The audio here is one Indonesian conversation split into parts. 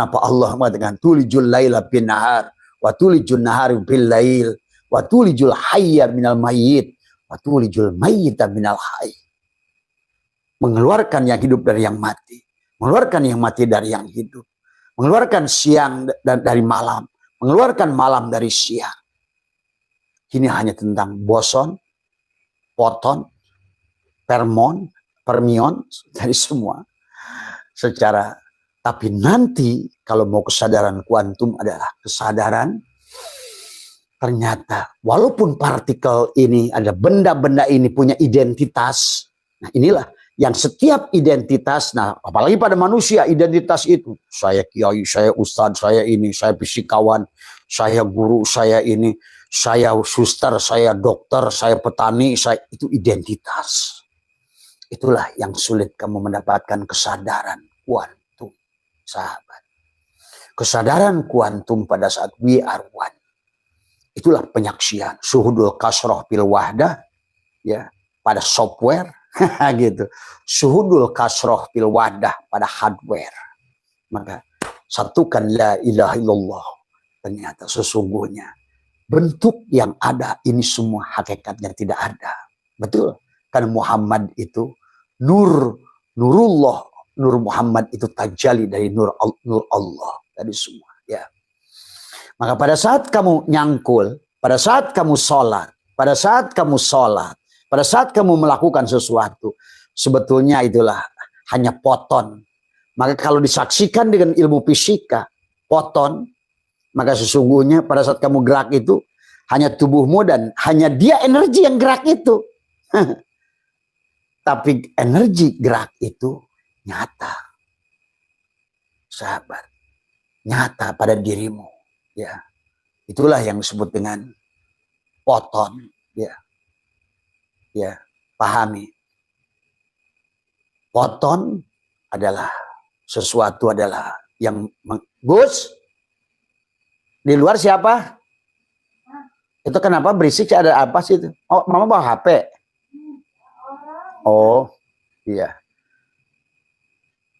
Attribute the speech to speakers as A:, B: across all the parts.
A: Kenapa Allah mengatakan tulijul laila bin nahar wa tulijul nahar bil lail wa tulijul hayya minal mayyit wa tulijul mayyita minal hayy. Mengeluarkan yang hidup dari yang mati, mengeluarkan yang mati dari yang hidup, mengeluarkan siang dari malam, mengeluarkan malam dari siang. Ini hanya tentang boson, poton, fermion, dari semua. Tapi nanti kalau mau kesadaran kuantum adalah kesadaran ternyata walaupun partikel ini ada benda-benda ini punya identitas. Nah inilah yang setiap identitas, nah apalagi pada manusia identitas itu. Saya kiai, saya ustadz, saya ini, saya fisikawan, saya guru, saya ini, saya suster, saya dokter, saya petani, saya itu identitas. Itulah yang sulit kamu mendapatkan kesadaran kuantum, sahabat. Kesadaran kuantum pada saat we are one. Itulah penyaksian. Suhudul kasroh bil wahdah, ya, pada software, gitu. Suhudul kasroh bil wahdah pada hardware. Maka satukan la ilaha illallah. Ternyata sesungguhnya bentuk yang ada ini semua hakikatnya tidak ada. Betul. Karena Muhammad itu nurullah, nur Muhammad itu tajalli dari nur Allah tadi semua, ya. Maka pada saat kamu nyangkul, pada saat kamu sholat, pada saat kamu melakukan sesuatu, sebetulnya itulah hanya poton. Maka kalau disaksikan dengan ilmu fisika, poton, maka sesungguhnya pada saat kamu gerak itu hanya tubuhmu dan hanya dia energi yang gerak itu. Tapi energi gerak itu nyata, sahabat, nyata pada dirimu, ya. Itulah yang disebut dengan poton, ya, ya, pahami. Poton adalah sesuatu adalah yang Gus di luar siapa? Itu kenapa berisik? Ada apa sih itu? Oh, mama bawa HP. Oh, iya.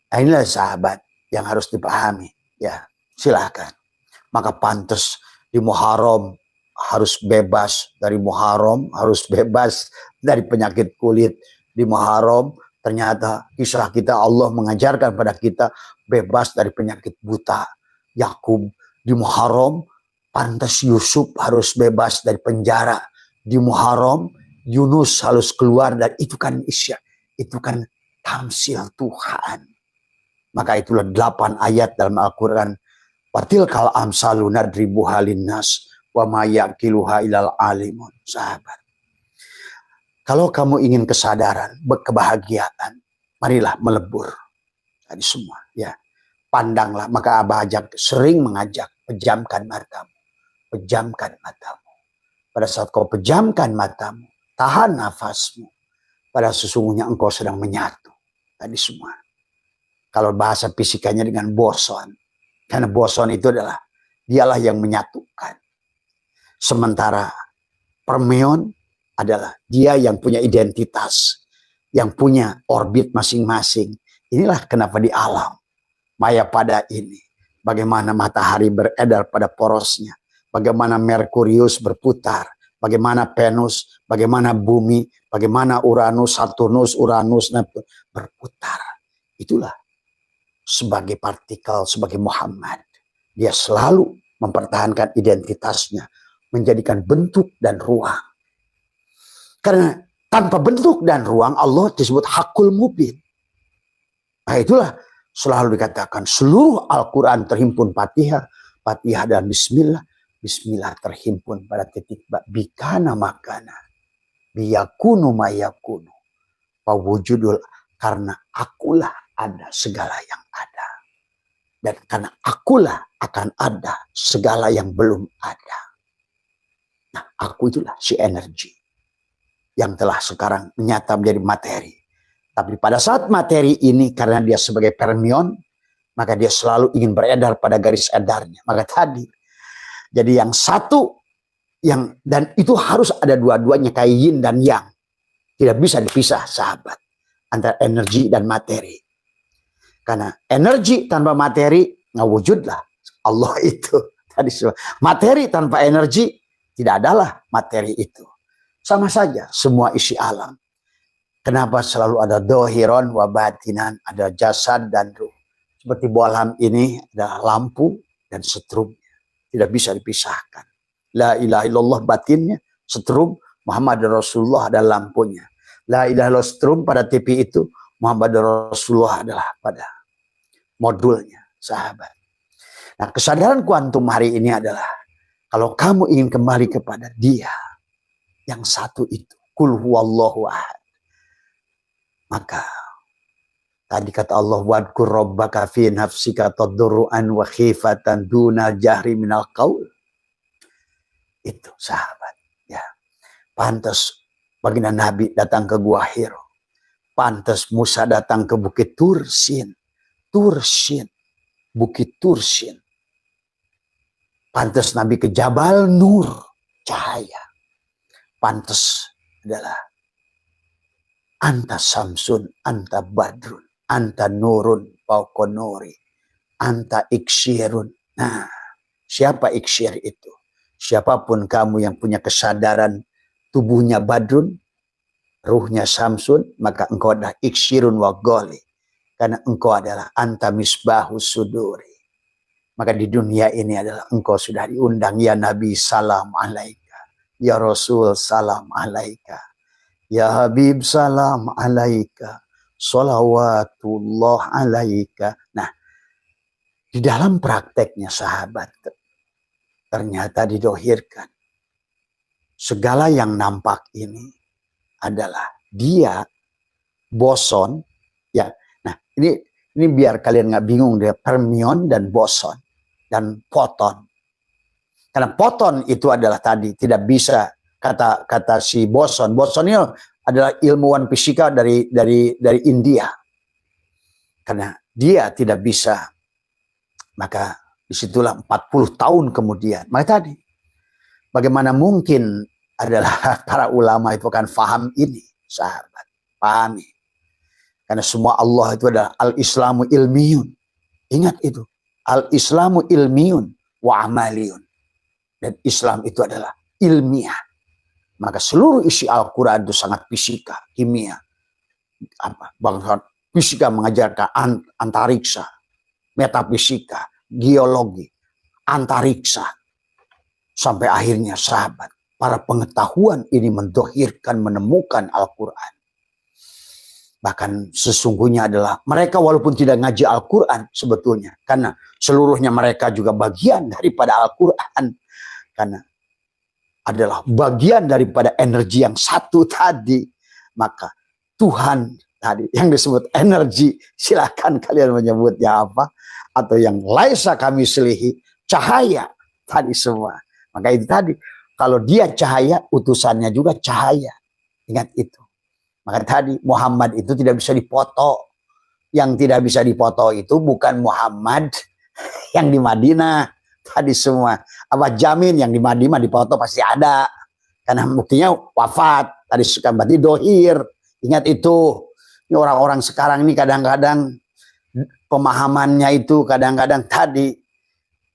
A: Nah, inilah sahabat yang harus dipahami. Ya, silakan. Maka pantas di Muharram harus bebas dari Muharram, harus bebas dari penyakit kulit. Di Muharram ternyata kisah kita Allah mengajarkan pada kita bebas dari penyakit buta. Yakub di Muharram pantas Yusuf harus bebas dari penjara. Di Muharram Yunus harus keluar dan itu kan isya, itu kan tamsil Tuhan. Maka itulah 8 ayat dalam Al-Quran. Watilkal amsalu nadribuha linnas wa ma yaqiluha ilal alimun. Sahabat, kalau kamu ingin kesadaran, kebahagiaan, marilah melebur tadi semua, ya. Pandanglah, maka Abah sering mengajak, pejamkan matamu, pejamkan matamu. Pada saat kau pejamkan matamu, tahan nafasmu, pada sesungguhnya engkau sedang menyatu tadi semua. Kalau bahasa fisikanya dengan boson, karena boson itu adalah dialah yang menyatukan. Sementara fermion adalah dia yang punya identitas, yang punya orbit masing-masing. Inilah kenapa di alam maya pada ini, bagaimana matahari beredar pada porosnya, bagaimana Merkurius berputar, bagaimana Venus, bagaimana bumi, bagaimana Uranus, Saturnus, Uranus berputar. Itulah sebagai partikel, sebagai Muhammad. Dia selalu mempertahankan identitasnya, menjadikan bentuk dan ruang. Karena tanpa bentuk dan ruang Allah disebut hakul mubin. Nah itulah selalu dikatakan seluruh Al-Quran terhimpun Fatihah, Fatihah dan Bismillah. Bismillah terhimpun pada titik bikana makana, biyakunu mayakunu, pawujudul, karena akulah ada segala yang ada, dan karena akulah akan ada segala yang belum ada. Nah, aku itulah si energi yang telah sekarang menyata menjadi materi. Tapi pada saat materi ini karena dia sebagai fermion, maka dia selalu ingin beredar pada garis edarnya. Maka tadi jadi yang satu, yang dan itu harus ada dua-duanya kayak yin dan yang. Tidak bisa dipisah, sahabat, antara energi dan materi. Karena energi tanpa materi Nah, wujudlah Allah itu. Tadi materi tanpa energi tidak adalah materi itu. Sama saja semua isi alam. Kenapa selalu ada dohiron wa batinan, ada jasad dan ruh. Seperti bolam ini ada lampu dan setrum. Tidak bisa dipisahkan. La ilaha illallah batinnya, setrum, Muhammad Rasulullah ada lampunya. La ilaha illallah setrum pada TV itu, Muhammad Rasulullah adalah pada modulnya, sahabat. Nah, kesadaran kuantum hari ini adalah kalau kamu ingin kembali kepada Dia yang satu itu, kul huwallahu ahad, maka tadi kata Allah, wadkur rabbaka fi nafsika tadarruan wa khifatan duna jahri minal qaul. Itu sahabat, ya. Pantas baginda Nabi datang ke Gua Hiro. Pantas Musa datang ke Bukit Tursin. Bukit Tursin. Pantas Nabi ke Jabal Nur, cahaya. Pantas adalah anta samsun, anta badrun, anta nurun, fauqa nuri, anta iksirun. Nah, siapa iksir itu? Siapapun kamu yang punya kesadaran tubuhnya badrun, ruhnya samsun, maka engkau adalah iksirun wa goli. Karena engkau adalah anta misbahus suduri. Maka di dunia ini adalah engkau sudah diundang, ya Nabi salam alaika, ya Rasul salam alaika, ya Habib salam alaika, salawatullah alaika. Nah, di dalam prakteknya sahabat, ternyata didohirkan. Segala yang nampak ini adalah dia boson, ya. Nah, ini biar kalian nggak bingung deh, fermion dan boson dan foton. Karena foton itu adalah tadi tidak bisa kata si boson. Boson ini adalah ilmuwan fisika dari India. Karena dia tidak bisa, maka disitulah 40 tahun kemudian. Maka tadi, bagaimana mungkin adalah para ulama itu kan faham ini, sahabat. Pahami. Karena semua Allah itu adalah al-islamu ilmiyun. Ingat itu. Al-islamu ilmiyun wa amaliyun. Dan Islam itu adalah ilmiah. Maka seluruh isi Al-Quran itu sangat fisika, kimia. Bangsa fisika mengajarkan antariksa, metafisika, geologi, antariksa. Sampai akhirnya sahabat, para pengetahuan ini mendohirkan, menemukan Al-Quran. Bahkan sesungguhnya adalah mereka walaupun tidak ngaji Al-Quran sebetulnya. Karena seluruhnya mereka juga bagian daripada Al-Quran. Karena adalah bagian daripada energi yang satu tadi. Maka Tuhan tadi yang disebut energi, silakan kalian menyebutnya apa. Atau yang laisa kami selihi, cahaya tadi semua. Maka itu tadi, kalau dia cahaya, utusannya juga cahaya. Ingat itu. Maka tadi Muhammad itu tidak bisa dipoto. Yang tidak bisa dipoto itu bukan Muhammad yang di Madinah. Tadi semua. Apa jamin yang di Madinah dipoto pasti ada. Karena buktinya wafat. Tadi suka berarti dohir. Ingat itu. Ini orang-orang sekarang ini kadang-kadang pemahamannya itu kadang-kadang tadi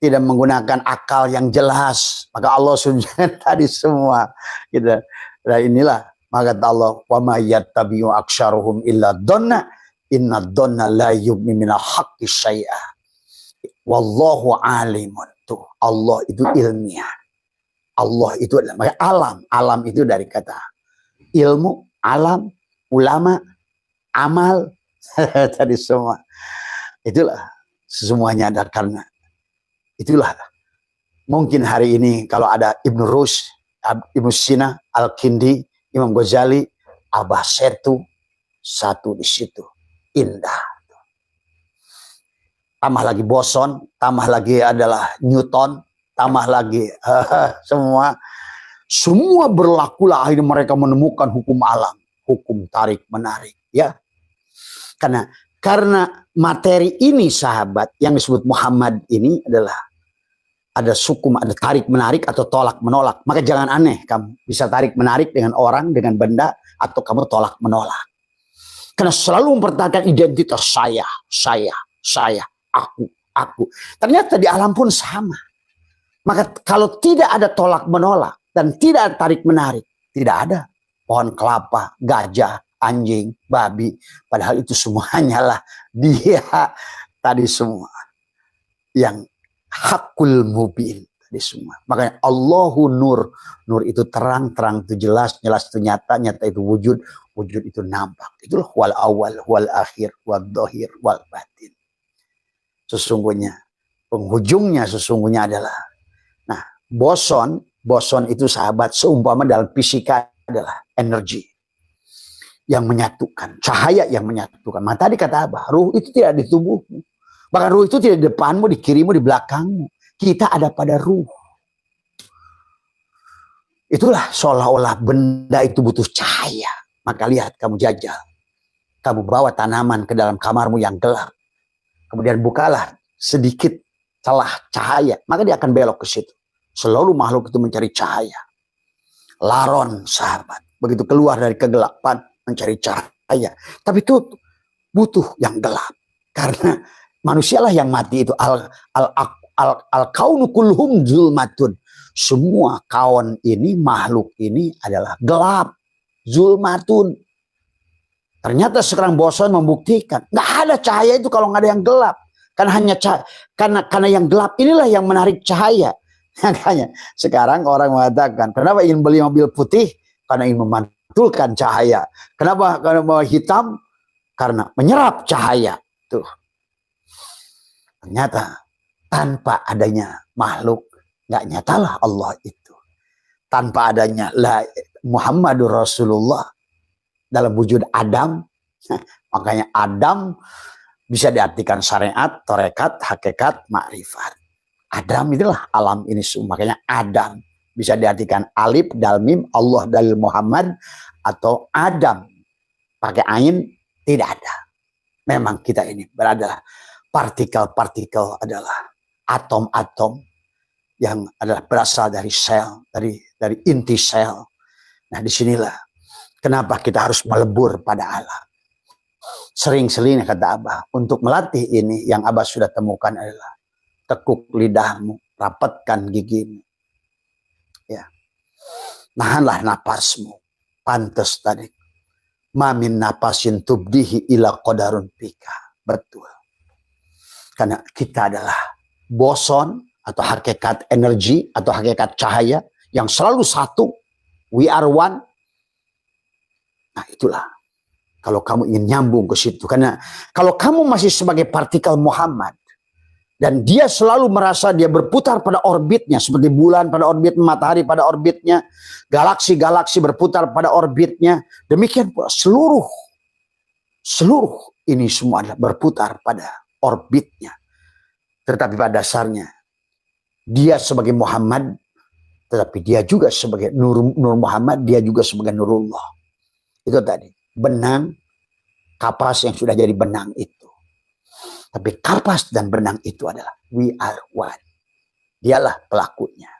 A: tidak menggunakan akal yang jelas. Maka Allah sudah tadi semua. Gitu. Nah inilah. Maka kata Allah, wa ma yattabi'u aktsaruhum illa dhanna inna dhanna la yughni minal haqqi syai'a. Wallahu alimun. Tuh, Allah itu ilmiah. Allah itu adalah maka alam. Alam itu dari kata ilmu, alam, ulama, amal, tadi semua. Itulah semuanya ada karena itulah. Mungkin hari ini kalau ada Ibnu Rushd, Ibnu Sina, Al-Kindi, Imam Ghazali, Abah Setu, satu di situ. Indah. Tambah lagi boson, tambah lagi adalah Newton, tambah lagi semua berlakulah akhirnya mereka menemukan hukum alam, hukum tarik menarik, ya. Karena materi ini sahabat yang disebut Muhammad ini adalah ada sukum, ada tarik menarik atau tolak menolak. Maka jangan aneh kamu bisa tarik menarik dengan orang, dengan benda, atau kamu tolak menolak. Karena selalu mempertahankan identitas saya, aku, aku. Ternyata di alam pun sama. Maka kalau tidak ada tolak menolak dan tidak ada tarik menarik, tidak ada pohon kelapa, gajah, anjing, babi. Padahal itu semuanya lah dia tadi semua yang hakul mubin tadi semua. Makanya Allahu nur. Nur itu terang, terang itu jelas, jelas itu nyata, nyata itu wujud, wujud itu nampak. Itulah wal awal, wal akhir, wal dohir, wal batin. Sesungguhnya, penghujungnya sesungguhnya adalah, nah, boson itu sahabat seumpama dalam fisika adalah energi yang menyatukan, cahaya yang menyatukan. Maka tadi kata Abah, ruh itu tidak di tubuhmu. Bahkan ruh itu tidak di depanmu, di kirimu, di belakangmu. Kita ada pada ruh. Itulah seolah-olah benda itu butuh cahaya. Maka lihat, kamu jajal. Kamu bawa tanaman ke dalam kamarmu yang gelap. Kemudian bukalah sedikit celah cahaya. Maka dia akan belok ke situ. Seluruh makhluk itu mencari cahaya. Laron sahabat. Begitu keluar dari kegelapan mencari cahaya. Tapi itu butuh yang gelap. Karena manusialah yang mati itu. Al-kaunu kulhum zulmatun. Semua kawan ini, makhluk ini adalah gelap. Zulmatun. Ternyata sekarang bosan membuktikan. Nggak ada cahaya itu kalau nggak ada yang gelap. Karena hanya karena yang gelap inilah yang menarik cahaya. Makanya sekarang orang mengatakan, kenapa ingin beli mobil putih? Karena ingin memantulkan cahaya. Kenapa? Karena mau hitam? Karena menyerap cahaya. Tuh. Ternyata tanpa adanya makhluk, nggak nyatalah Allah itu. Tanpa adanya Muhammadur Rasulullah dalam wujud Adam, makanya Adam bisa diartikan syariat, tarekat, hakikat, makrifat. Adam itulah alam ini semua. Makanya Adam bisa diartikan alif, dal, mim, Allah, dalil, Muhammad, atau Adam pakai ain, tidak ada. Memang kita ini berada partikel-partikel adalah atom-atom yang adalah berasal dari sel, dari inti sel. Nah, disinilah kenapa kita harus melebur pada alam. Sering-sering kata Abah, untuk melatih ini yang Abah sudah temukan adalah tekuk lidahmu, rapatkan gigimu. Ya. Nahanlah napasmu. Pantas tadi. Mamin napasin tubdihi ila qadarun pika. Betul. Karena kita adalah boson atau hakikat energi atau hakikat cahaya yang selalu satu. We are one. Nah, itulah. Kalau kamu ingin nyambung ke situ. Karena kalau kamu masih sebagai partikel Muhammad. Dan dia selalu merasa dia berputar pada orbitnya. Seperti bulan pada orbit, matahari pada orbitnya. Galaksi-galaksi berputar pada orbitnya. Demikian pula seluruh ini semua adalah berputar pada orbitnya. Tetapi pada dasarnya. Dia sebagai Muhammad. Tetapi dia juga sebagai Nur Muhammad. Dia juga sebagai Nurullah. Itu tadi. Benang, kapas yang sudah jadi benang itu. Tapi kapas dan benang itu adalah we are one. Dialah pelakunya.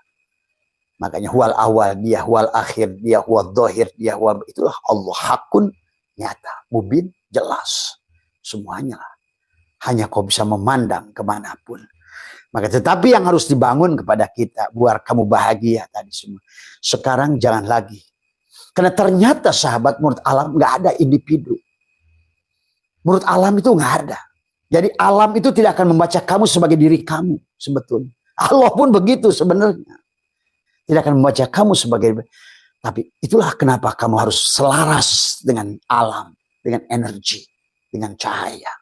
A: Makanya huwal awal, dia huwal akhir, dia huwal dohir, dia huwal, itulah Allah hakun nyata, mubin, jelas. Semuanya lah. Hanya kau bisa memandang kemanapun. Maka tetapi yang harus dibangun kepada kita, biar kamu bahagia tadi semua. Sekarang jangan lagi. Karena ternyata sahabat menurut alam nggak ada individu. Menurut alam itu nggak ada. Jadi alam itu tidak akan membaca kamu sebagai diri kamu sebetulnya. Allah pun begitu sebenarnya. Tidak akan membaca kamu sebagai. Tapi itulah kenapa kamu harus selaras dengan alam, dengan energi, dengan cahaya.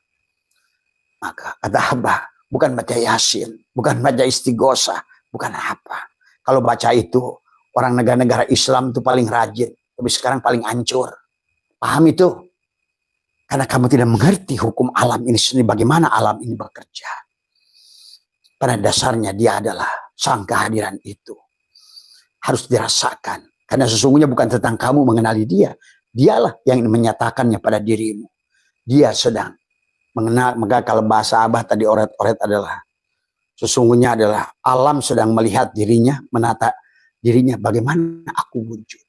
A: Maka kata Abah, bukan baca Yasin, bukan baca Istighosah, bukan apa. Kalau baca itu orang negara-negara Islam itu paling rajin. Tapi sekarang paling hancur. Paham itu? Karena kamu tidak mengerti hukum alam ini sendiri. Bagaimana alam ini bekerja. Pada dasarnya dia adalah sang kehadiran itu. Harus dirasakan. Karena sesungguhnya bukan tentang kamu mengenali dia. Dialah yang menyatakannya pada dirimu. Dia sedang mengenal. Maka kalau bahasa Abah tadi oret-oret adalah. Sesungguhnya adalah alam sedang melihat dirinya. Menata dirinya bagaimana aku wujud.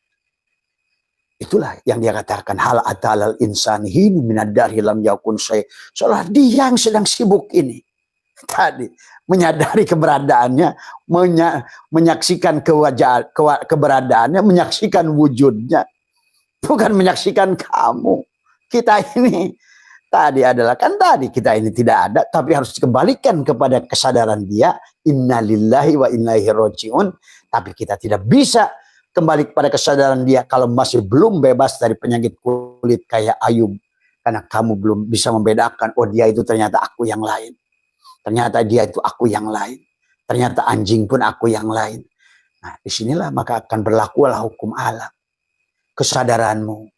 A: Itulah yang dia katakan hal atalal insani minadari lam yakun syai. Seolah dia yang sedang sibuk ini Tadi menyadari keberadaannya, menyaksikan keberadaannya, menyaksikan wujudnya, bukan menyaksikan kamu. Kita ini tadi adalah, kan tadi kita ini tidak ada, tapi harus dikembalikan kepada kesadaran dia, innalillahi wa inna ilaihi rajiun. Tapi kita tidak bisa kembali kepada kesadaran dia kalau masih belum bebas dari penyakit kulit kayak Ayub. Karena kamu belum bisa membedakan, oh dia itu ternyata aku yang lain. Ternyata dia itu aku yang lain. Ternyata anjing pun aku yang lain. Nah, disinilah maka akan berlakulah hukum alam. Kesadaranmu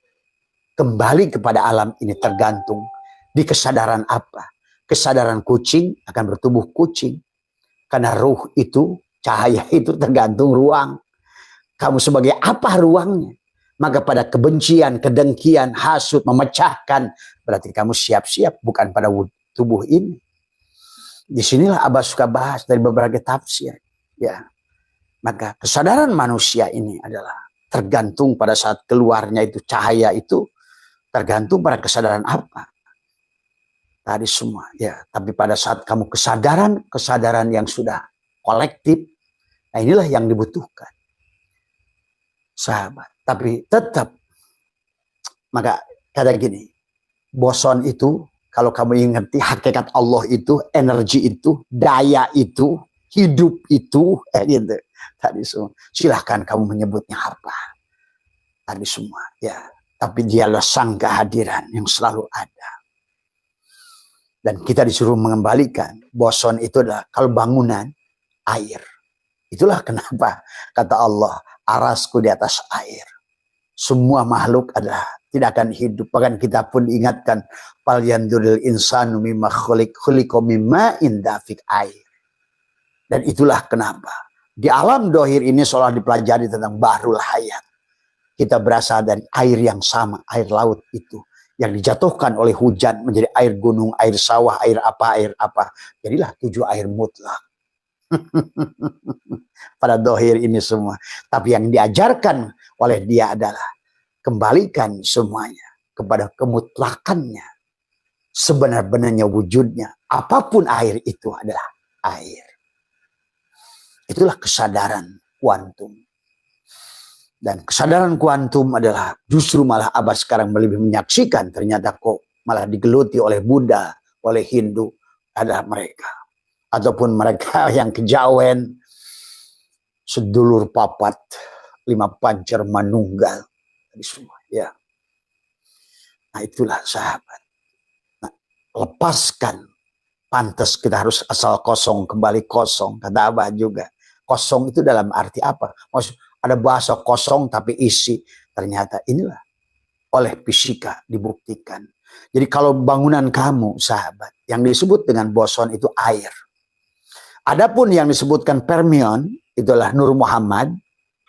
A: kembali kepada alam ini tergantung di kesadaran apa. Kesadaran kucing akan bertubuh kucing. Karena ruh itu, cahaya itu tergantung ruang. Kamu sebagai apa ruangnya? Maka pada kebencian, kedengkian, hasut, memecahkan, berarti kamu siap-siap bukan pada tubuh ini. Disinilah Abah suka bahas dari beberapa tafsir. Ya, maka kesadaran manusia ini adalah tergantung pada saat keluarnya itu cahaya itu tergantung pada kesadaran apa. Tadi semua, ya. Tapi pada saat kamu kesadaran yang sudah kolektif, nah inilah yang dibutuhkan, sahabat. Tapi tetap, maka kata gini, boson itu. Kalau kamu ngerti hakikat Allah itu, energi itu, daya itu, hidup itu, gitu. Tadi semua. Silahkan kamu menyebutnya apa. Tadi semua, ya. Tapi dialah sang kehadiran yang selalu ada. Dan kita disuruh mengembalikan. Boson itu adalah kalau bangunan, air. Itulah kenapa kata Allah, arasku di atas air. Semua makhluk adalah tidak akan hidup. Bahkan kita pun diingatkan, fal yanduril insanu mimma khuliqa mimma indafik air. Dan itulah kenapa di alam dohir ini seolah dipelajari tentang bahrul hayat. Kita berasal dari air yang sama, air laut itu yang dijatuhkan oleh hujan menjadi air gunung, air sawah, air apa. Jadilah 7 air mutlak. Pada dohir ini semua. Tapi yang diajarkan oleh dia adalah kembalikan semuanya kepada kemutlakannya. Sebenar-benarnya wujudnya. Apapun air itu adalah air. Itulah kesadaran kuantum. Dan kesadaran kuantum adalah justru malah Abah sekarang lebih menyaksikan ternyata kok malah digeluti oleh Buddha, oleh Hindu adalah mereka. Ataupun mereka yang kejawen, sedulur papat, 5 pancer manunggal. Semua, ya. Nah itulah sahabat. Nah, lepaskan. Pantas kita harus asal kosong, kembali kosong. Kata Abah juga. Kosong itu dalam arti apa? Maksud, ada bahasa kosong tapi isi. Ternyata inilah oleh fisika dibuktikan. Jadi kalau bangunan kamu, sahabat, yang disebut dengan boson itu air. Adapun yang disebutkan fermion, itulah Nur Muhammad,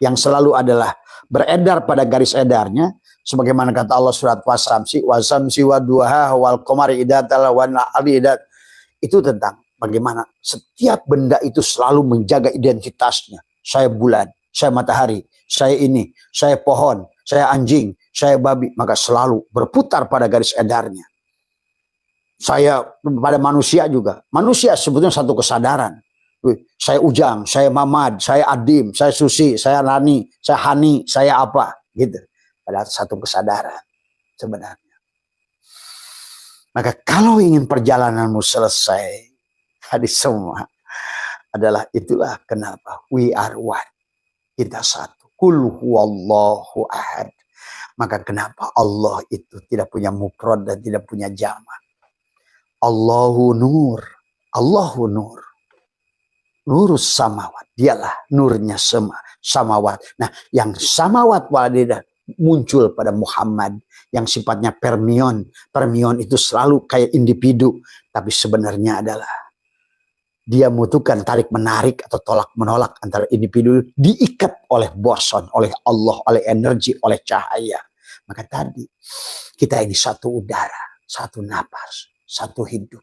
A: yang selalu adalah beredar pada garis edarnya. Sebagaimana kata Allah surat Wasamsi wa duha wal qamari idatal wa na'ali idat. Itu tentang bagaimana setiap benda itu selalu menjaga identitasnya. Saya bulan, saya matahari, saya ini, saya pohon, saya anjing, saya babi. Maka selalu berputar pada garis edarnya. Saya pada manusia juga. Manusia sebetulnya satu kesadaran. Saya Ujang, saya Mamad, saya Adim, saya Susi, saya Rani, saya Hani, saya apa. Gitu. Pada satu kesadaran sebenarnya. Maka kalau ingin perjalananmu selesai, tadi semua adalah itulah kenapa we are one. Kita satu. Qul huwallahu ahad. Maka kenapa Allah itu tidak punya mufrad dan tidak punya jamak. Allahu nur. Allahu nur. Nurus samawat. Dialah nurnya samawat. Nah, yang samawat walidah muncul pada Muhammad yang sifatnya permion. Permion itu selalu kayak individu, tapi sebenarnya adalah dia membutuhkan tarik menarik atau tolak menolak antara individu, diikat oleh boson, oleh Allah, oleh energi, oleh cahaya. Maka tadi kita ini satu udara, satu napas, satu hidup.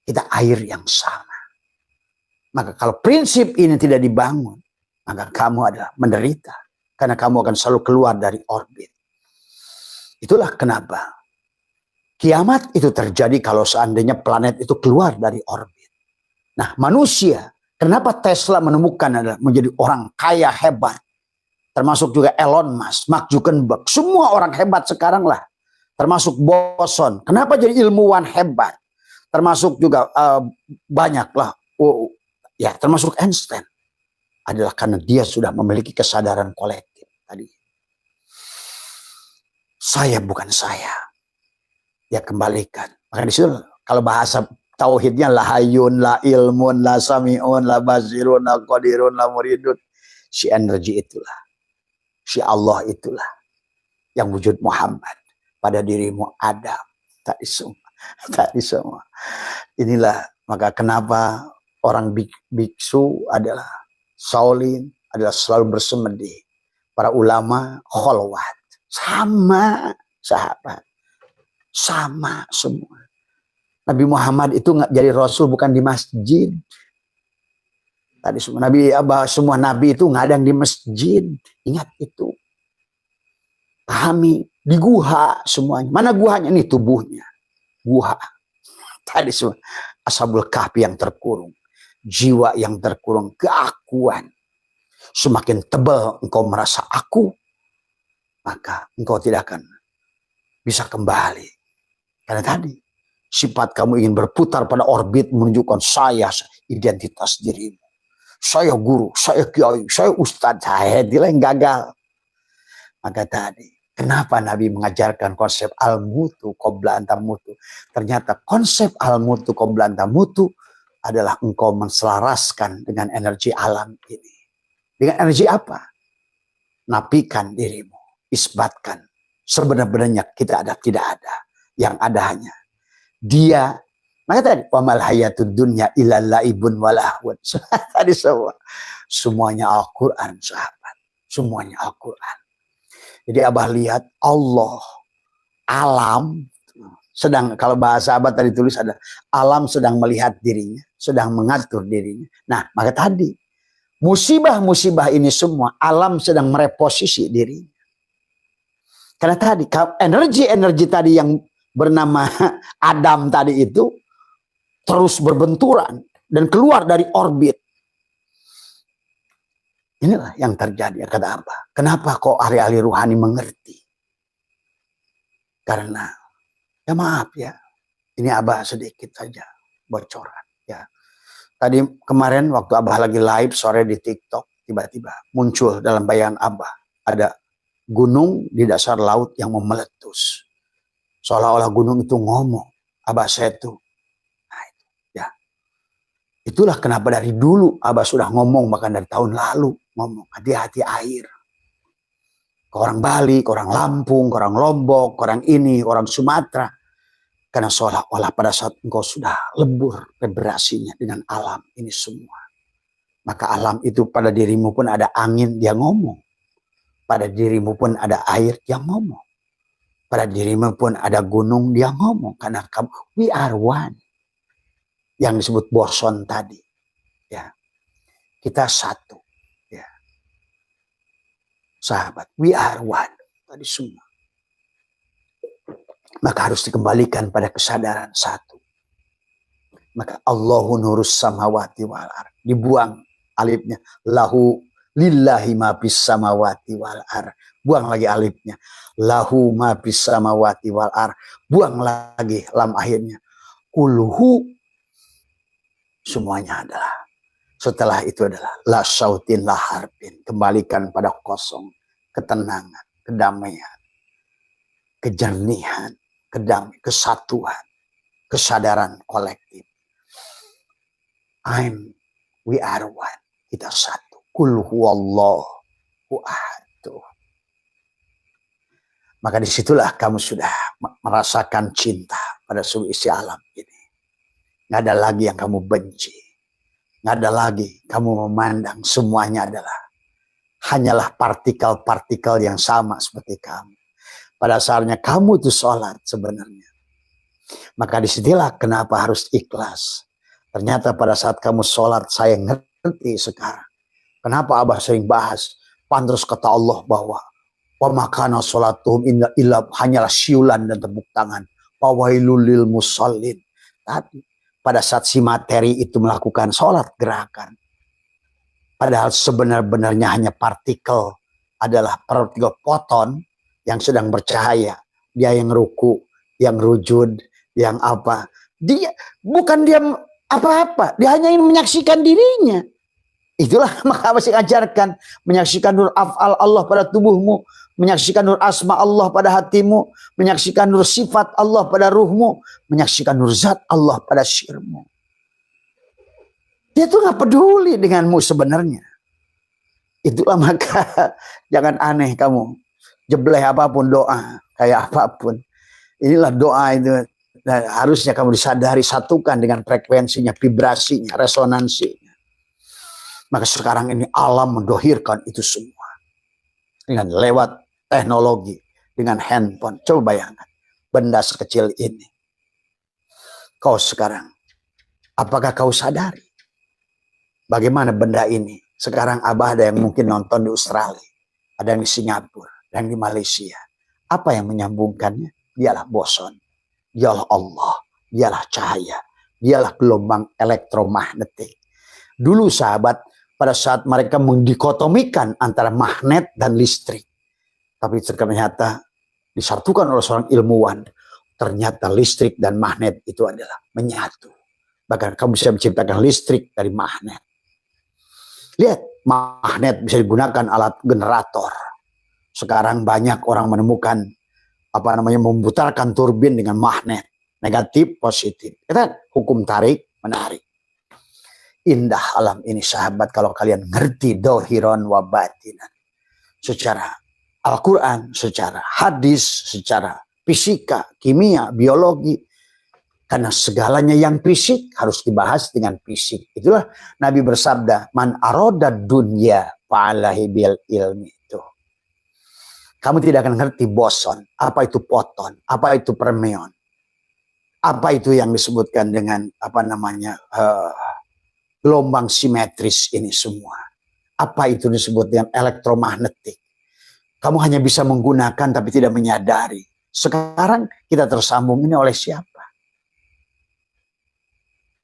A: Kita air yang sama. Maka kalau prinsip ini tidak dibangun, maka kamu adalah menderita. Karena kamu akan selalu keluar dari orbit. Itulah kenapa kiamat itu terjadi kalau seandainya planet itu keluar dari orbit. Nah, manusia, kenapa Tesla menemukan adalah menjadi orang kaya hebat. Termasuk juga Elon Musk, Mark Zuckerberg. Semua orang hebat sekarang lah. Termasuk Boson. Kenapa jadi ilmuwan hebat? Termasuk juga banyak lah. Ya, termasuk Einstein. Adalah karena dia sudah memiliki kesadaran kolektif tadi. Saya bukan saya. Ya kembalikan. Maka di situ kalau bahasa tauhidnya la hayyun, la ilmun, la sami'un, la basirun, la qadirun, la muridun. Si energi itulah. Si Allah itulah yang wujud Muhammad pada dirimu Adam tadi semua. Inilah maka kenapa orang biksu adalah Shaolin adalah selalu bersemedi. Para ulama kholwat sama sahabat sama semua. Nabi Muhammad itu nggak jadi rasul bukan di masjid. Tadi semua nabi itu ngadang di masjid. Ingat itu. Pahami. Di guha semuanya. Mana guhanya? Ini tubuhnya. Guha. Tadi semua. Ashabul Kahfi yang terkurung. Jiwa yang terkurung. Keakuan. Semakin tebal engkau merasa aku. Maka engkau tidak akan bisa kembali. Karena tadi. Sifat kamu ingin berputar pada orbit menunjukkan saya. Identitas dirimu. Saya guru, saya kiai, saya ustadz, saya yang gagal. Maka tadi, kenapa Nabi mengajarkan konsep al-mutu qabla antamutu? Ternyata konsep al-mutu qabla antamutu adalah engkau menselaraskan dengan energi alam ini. Dengan energi apa? Napikan dirimu, isbatkan. Sebenar-benarnya kita ada, tidak ada. Yang ada hanya dia. Maka tadi, wamal hayatud dunya illa laibun walahun. Tadi semuanya Al-Quran, sahabat. Semuanya Al-Quran. Jadi Abah lihat Allah, alam, sedang, kalau bahasa Abah tadi tulis ada, alam sedang melihat dirinya, sedang mengatur dirinya. Nah, maka tadi, musibah-musibah ini semua, alam sedang mereposisi dirinya. Karena tadi, energi-energi tadi yang bernama Adam tadi itu, terus berbenturan dan keluar dari orbit. Inilah yang terjadi. Kata apa? Kenapa kok ahli-ahli ruhani mengerti? Karena, ya maaf ya, ini Abah sedikit saja bocoran. Ya, tadi kemarin waktu Abah lagi live sore di TikTok, tiba-tiba muncul dalam bayangan Abah ada gunung di dasar laut yang meletus. Seolah-olah gunung itu ngomong, Abah Setu. Itulah kenapa dari dulu Abah sudah ngomong, bahkan dari tahun lalu ngomong, hati-hati air. Ke orang Bali, ke orang Lampung, ke orang Lombok, ke orang ini, ke orang Sumatera. Karena seolah-olah pada saat engkau sudah lebur vibrasinya dengan alam ini semua. Maka alam itu pada dirimu pun ada angin, dia ngomong. Pada dirimu pun ada air, dia ngomong. Pada dirimu pun ada gunung, dia ngomong. Karena kamu, we are one. Yang disebut boson tadi, ya, kita satu, ya, sahabat, we are one, tadi semua. Maka harus dikembalikan pada kesadaran satu. Maka Allahu nurus samawati wal ar, dibuang alifnya, lahu lillahi ma bis samawati wal ar, buang lagi alifnya, lahu ma bis samawati wal ar, buang lagi lam akhirnya, kulhu. Semuanya adalah, setelah itu adalah la sautin la harpin, kembalikan pada kosong, ketenangan, kedamaian, kejernihan, kesatuan, kesadaran kolektif. We are one, kita satu. Kul huwallahu ahad. Maka disitulah kamu sudah merasakan cinta pada seluruh isi alam ini. Nggak ada lagi yang kamu benci. Nggak ada lagi kamu memandang semuanya hanyalah partikel-partikel yang sama seperti kamu. Pada saatnya kamu itu sholat sebenarnya. Maka disitulah kenapa harus ikhlas. Ternyata pada saat kamu sholat, saya ngerti sekarang. Kenapa Abah sering bahas. Pantas kata Allah bahwa wa makana sholatuhum illa hanyalah siulan dan tepuk tangan. Fawailul lil musallin. Tadi. pada saat si materi itu melakukan sholat gerakan. Padahal sebenar-benarnya hanya partikel, adalah partikel foton yang sedang bercahaya. Dia yang ruku, yang rujud, yang apa. Dia bukan dia apa-apa, dia hanya ingin menyaksikan dirinya. Itulah maka masih ajarkan, menyaksikan nur af'al Allah pada tubuhmu, menyaksikan nur asma Allah pada hatimu, menyaksikan nur sifat Allah pada ruhmu, menyaksikan nur zat Allah pada syirmu. Dia tuh gak peduli denganmu sebenarnya. Itulah maka jangan aneh kamu. Jebleh apapun doa, kayak apapun. Inilah doa itu. Dan harusnya kamu disadari, satukan dengan frekuensinya, vibrasinya, resonansinya. Maka sekarang ini alam mendohirkan itu semua. Dengan lewat teknologi, dengan handphone. Coba bayangkan, benda sekecil ini. Kau sekarang, apakah kau sadari? Bagaimana benda ini? Sekarang Abah ada yang mungkin nonton di Australia. Ada yang di Singapura, dan di Malaysia. Apa yang menyambungkannya? Dialah boson. Dialah Allah. Dialah cahaya. Dialah gelombang elektromagnetik. Dulu sahabat, pada saat mereka mendikotomikan antara magnet dan listrik. Tapi ternyata disatukan oleh seorang ilmuwan. Ternyata listrik dan magnet itu adalah menyatu. Bahkan kamu bisa menciptakan listrik dari magnet. Lihat, magnet bisa digunakan alat generator. Sekarang banyak orang menemukan memutarkan turbin dengan magnet, negatif, positif. Kita hukum tarik, menarik. Indah alam ini sahabat kalau kalian ngerti dohiron wa batinan. Secara Al-Quran, secara hadis, secara fisika, kimia, biologi. Karena segalanya yang fisik harus dibahas dengan fisik. Itulah Nabi bersabda, man aroda dunya fa'alahi bil ilmi itu. Kamu tidak akan ngerti boson, apa itu foton, apa itu fermion. Apa itu yang disebutkan dengan gelombang simetris ini semua. Apa itu disebut dengan elektromagnetik. Kamu hanya bisa menggunakan tapi tidak menyadari. Sekarang kita tersambung ini oleh siapa?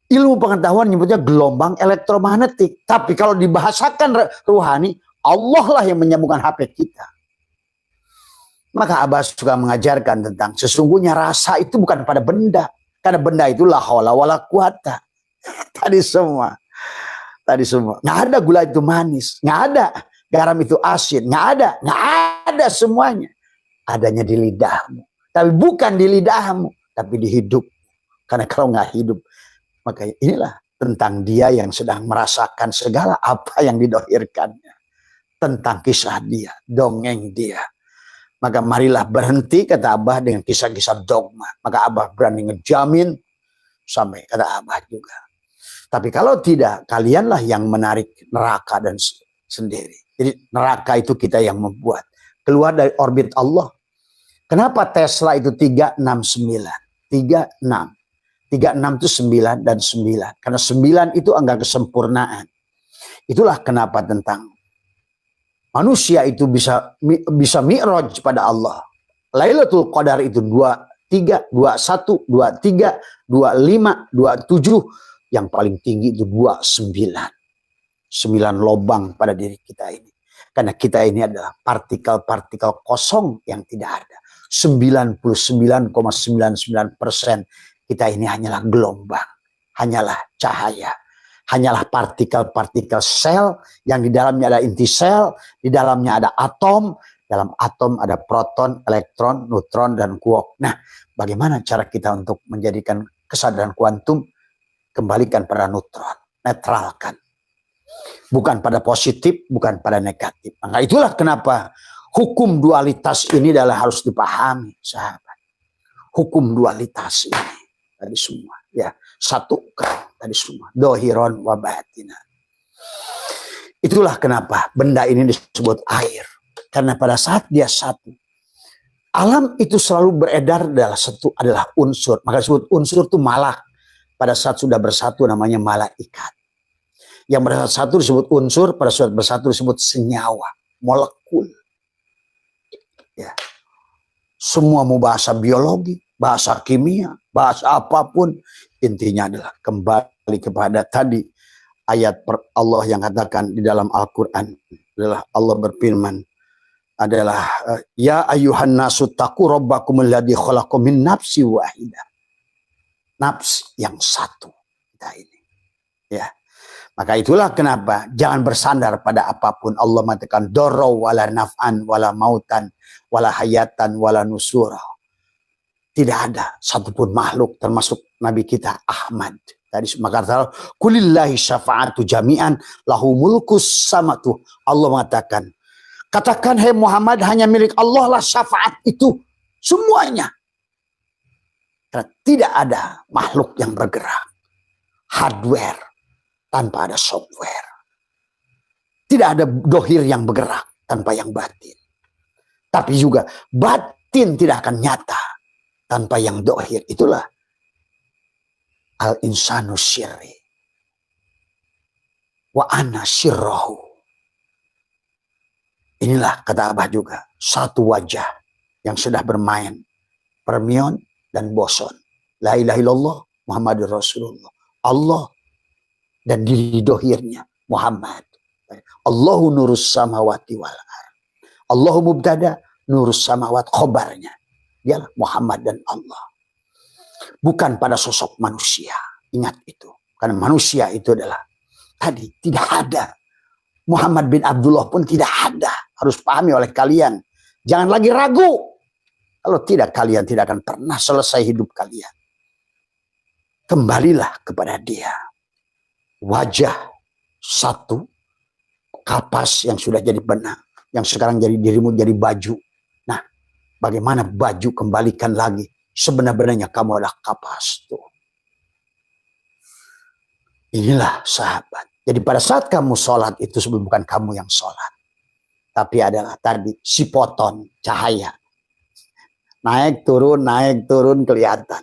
A: Ilmu pengetahuan menyebutnya gelombang elektromagnetik. Tapi kalau dibahasakan ruhani, Allah lah yang menyambungkan HP kita. Maka Abah suka mengajarkan tentang sesungguhnya rasa itu bukan pada benda. Karena benda itu la haula wala quwata. Tadi semua. Nggak ada gula itu manis. Nggak ada garam itu asin. Nggak ada semuanya. Adanya di lidahmu. Tapi bukan di lidahmu. Tapi di hidup. Karena kalau nggak hidup, maka inilah tentang dia yang sedang merasakan segala apa yang didohirkannya. Tentang kisah dia, dongeng dia. Maka marilah berhenti, kata Abah, dengan kisah-kisah dogma. Maka Abah berani ngejamin, sampai kata Abah juga. Tapi kalau tidak, kalianlah yang menarik neraka dan sendiri. Jadi neraka itu kita yang membuat. Keluar dari orbit Allah. Kenapa Tesla itu 369? 36. 36 itu 9 dan 9. Karena 9 itu angka kesempurnaan. Itulah kenapa tentang manusia itu bisa mi'raj pada Allah. Lailatul Qadar itu 23, 21, 23, 25, 27. Yang paling tinggi itu 29. 9 lobang pada diri kita ini. Karena kita ini adalah partikel-partikel kosong yang tidak ada. 99,99% kita ini hanyalah gelombang, hanyalah cahaya, hanyalah partikel-partikel sel yang di dalamnya ada inti sel, di dalamnya ada atom, dalam atom ada proton, elektron, neutron, dan quark. Nah, bagaimana cara kita untuk menjadikan kesadaran kuantum? Kembalikan pada neutron, netralkan. Bukan pada positif, bukan pada negatif. Maka itulah kenapa hukum dualitas ini adalah harus dipahami, sahabat. Hukum dualitas ini. Tadi semua ya satukan tadi semua dohiron wa batina. Itulah kenapa benda ini disebut air, karena pada saat dia satu, alam itu selalu beredar adalah unsur. Maka disebut unsur itu malak. Pada saat sudah bersatu namanya malaikat. Yang pada saat satu disebut unsur, pada saat bersatu disebut senyawa, molekul. Ya. Semua mau bahasa biologi, bahasa kimia, bahasa apapun, intinya adalah kembali kepada tadi ayat Allah yang katakan di dalam Al-Quran adalah Allah berfirman adalah ya ayyuhan nasu taqu rabbakum alladzi khalaqakum min nafsi wahidah. Nafs yang satu. Kita ini. Ya. Maka itulah kenapa jangan bersandar pada apapun. Allah mengatakan dorau wala naf'an wala mautan wala hayatan wala nusura. Tidak ada satupun makhluk termasuk Nabi kita Ahmad. Tadi maka kulillahi syafa'atu jami'an lahu mulkus samatu. Allah mengatakan, katakan hai Muhammad hanya milik Allah lah syafaat itu semuanya. Karena tidak ada makhluk yang bergerak. Hardware tanpa ada software. Tidak ada dohir yang bergerak tanpa yang batin. Tapi juga batin tidak akan nyata tanpa yang dohir. Itulah al-insanu syirri wa ana syirrahu. Inilah kata Abah juga satu wajah yang sudah bermain Permion dan Boson. La ilaha illallah Muhammadur Rasulullah. Allah dan diri dohirnya Muhammad. Allahu nurus samawati wal ar. Allahu mubtada nurus samawat khobarnya. Dialah Muhammad dan Allah. Bukan pada sosok manusia. Ingat itu. Karena manusia itu adalah tadi tidak ada. Muhammad bin Abdullah pun tidak ada. Harus pahami oleh kalian. Jangan lagi ragu. Kalau tidak kalian tidak akan pernah selesai hidup kalian. Kembalilah kepada dia. Wajah satu. Kapas yang sudah jadi benang. Yang sekarang jadi dirimu jadi baju. Nah, bagaimana baju kembalikan lagi. Sebenarnya kamu adalah kapas tuh. Inilah sahabat. Jadi pada saat kamu sholat itu sebelum bukan kamu yang sholat. Tapi adalah tadi si poton cahaya. Naik turun kelihatan.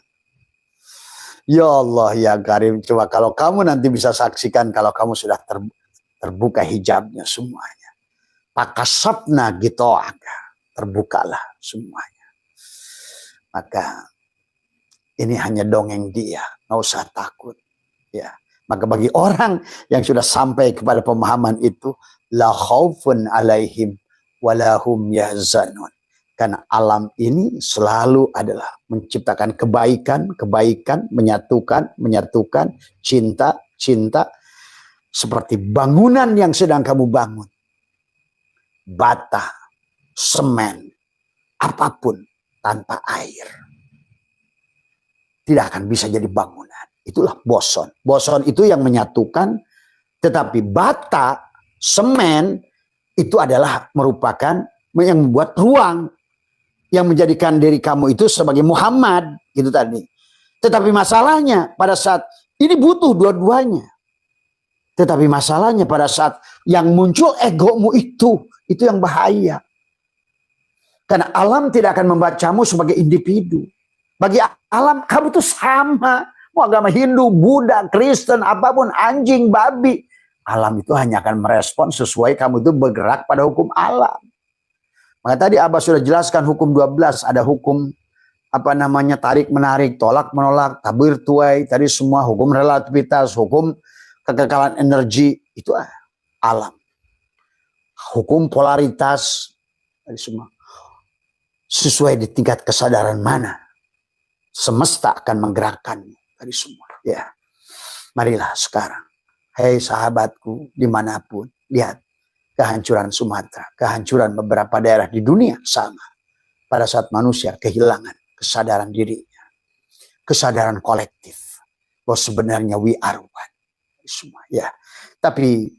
A: Ya Allah ya Karim. Coba kalau kamu nanti bisa saksikan kalau kamu sudah terbuka hijabnya semuanya. Pakasabna gitu agak. Terbukalah semuanya. Maka ini hanya dongeng dia, nggak usah takut. Ya, maka bagi orang yang sudah sampai kepada pemahaman itu, la khaufun alaihim walahum yahzanun. Karena alam ini selalu adalah menciptakan kebaikan, menyatukan, cinta. Seperti bangunan yang sedang kamu bangun, bata, semen, apapun. Tanpa air tidak akan bisa jadi bangunan. Itulah boson. Boson itu yang menyatukan, tetapi bata, semen itu adalah merupakan yang membuat ruang, yang menjadikan diri kamu itu sebagai Muhammad gitu tadi. Tetapi masalahnya pada saat ini butuh dua-duanya. Tetapi masalahnya pada saat yang muncul egomu itu yang bahaya. Karena alam tidak akan membacamu sebagai individu. Bagi alam, kamu tuh sama. Mau agama Hindu, Buddha, Kristen, apapun, anjing, babi. Alam itu hanya akan merespon sesuai kamu itu bergerak pada hukum alam. Maka tadi Abah sudah jelaskan hukum 12. Ada hukum, tarik menarik, tolak menolak, tabir tuai. Tadi semua hukum relativitas, hukum kekekalan energi. Itu alam. Hukum polaritas. Tadi semua. Sesuai di tingkat kesadaran mana semesta akan menggerakkanmu tadi semua. Ya, marilah sekarang, hei sahabatku dimanapun, lihat kehancuran Sumatera, kehancuran beberapa daerah di dunia sama. Pada saat manusia kehilangan kesadaran dirinya, kesadaran kolektif, bahwa sebenarnya we are one, semua. Ya, tapi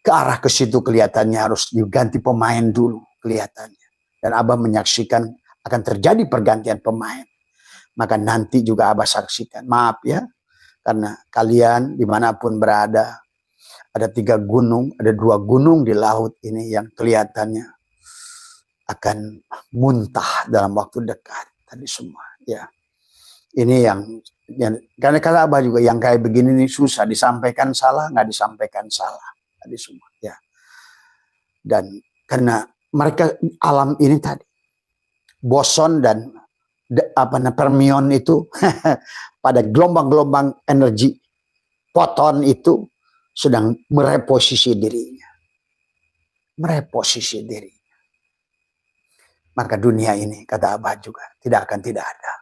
A: ke arah ke situ kelihatannya harus diganti pemain dulu kelihatannya. Dan Abah menyaksikan akan terjadi pergantian pemain. Maka nanti juga Abah saksikan. Maaf ya. Karena kalian dimanapun berada. Ada 3 gunung. Ada 2 gunung di laut ini yang kelihatannya akan muntah dalam waktu dekat. Tadi semua. Ya. Ini yang karena kata Abah juga yang kayak begini nih susah. Disampaikan salah, nggak disampaikan salah. Tadi semua. Ya. Dan karena mereka alam ini tadi boson dan fermion itu pada gelombang-gelombang energi foton itu sedang mereposisi dirinya. Mereposisi dirinya. Maka dunia ini, kata Abah juga, tidak akan tidak ada.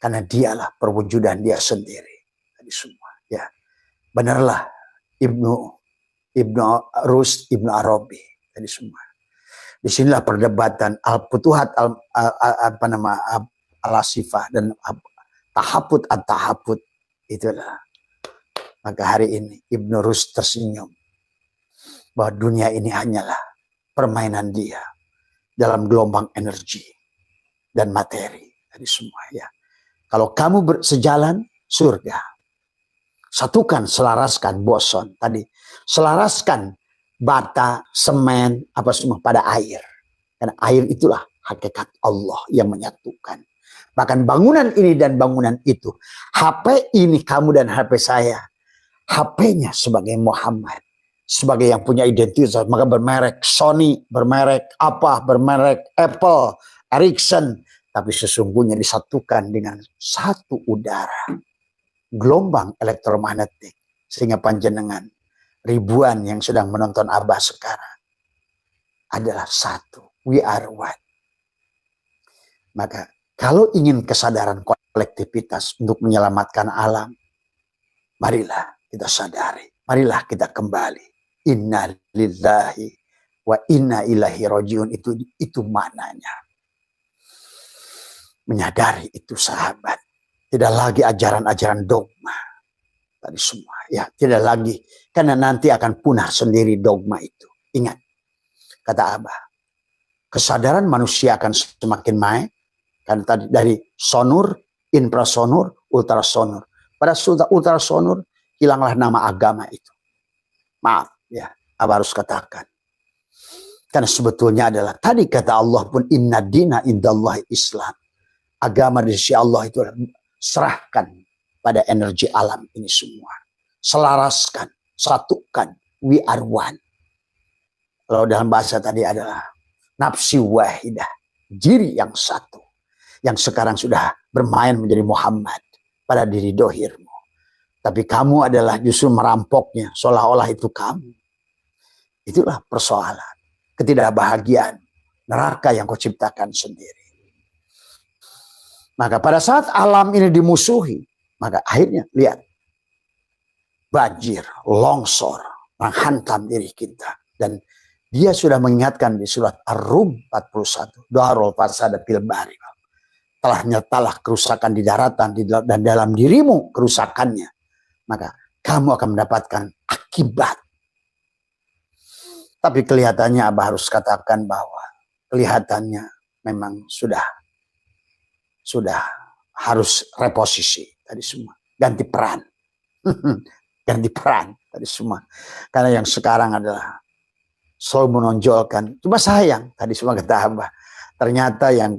A: Karena dialah perwujudan dia sendiri. Tadi semua. Ya, benarlah Ibnu Rus, Ibnu Arabi. Tadi semua. Disinilah perdebatan al-futuhat al-asifah dan tahaput at-tahaput. Itulah. Maka hari ini Ibnu Rus tersenyum bahwa dunia ini hanyalah permainan dia dalam gelombang energi dan materi tadi semua ya. Kalau kamu bersejalan surga, satukan, selaraskan boson tadi, selaraskan bata, semen, apa semua pada air. Karena air itulah hakikat Allah yang menyatukan. Bahkan bangunan ini dan bangunan itu, HP ini kamu dan HP saya, HP-nya sebagai Muhammad. Sebagai yang punya identitas, maka bermerek Sony, bermerek apa, bermerek Apple, Ericsson, tapi sesungguhnya disatukan dengan satu udara, gelombang elektromagnetik, sehingga panjenengan ribuan yang sedang menonton Abah sekarang adalah satu, we are one. Maka kalau ingin kesadaran kolektivitas untuk menyelamatkan alam, marilah kita sadari, marilah kita kembali. Inna lillahi wa inna ilaihi rajiun, itu maknanya. Menyadari itu sahabat. Tidak lagi ajaran-ajaran dogma. Tadi semua ya, tidak lagi, karena nanti akan punah sendiri dogma itu. Ingat kata Abah, kesadaran manusia akan semakin naik karena tadi dari sonur, infrasonur, ultrasonur. Pada ultrasonur hilanglah nama agama itu. Maaf ya, Abah harus katakan. Karena sebetulnya adalah tadi kata Allah pun inna dina indallahi Islam. Agama di sisi Allah itu adalah serahkan pada energi alam ini semua. Selaraskan, satukan, we are one. Kalau dalam bahasa tadi adalah nafsi wahidah, diri yang satu. Yang sekarang sudah bermain menjadi Muhammad pada diri dohirmu. Tapi kamu adalah justru merampoknya, seolah-olah itu kamu. Itulah persoalan, ketidakbahagiaan, neraka yang kau ciptakan sendiri. Maka pada saat alam ini dimusuhi, maka akhirnya lihat, banjir, longsor, menghantam diri kita. Dan dia sudah mengingatkan di surat Ar-Rum 41, Darul Fasada fil Bahri. Telah nyatalah kerusakan di daratan dan dalam dirimu kerusakannya. Maka kamu akan mendapatkan akibat. Tapi kelihatannya Abah harus katakan bahwa kelihatannya memang sudah harus reposisi tadi semua. Ganti peran. Ganti peran tadi semua. Karena yang sekarang adalah selalu menonjolkan. Cuma sayang tadi semua kata Abah. Ternyata yang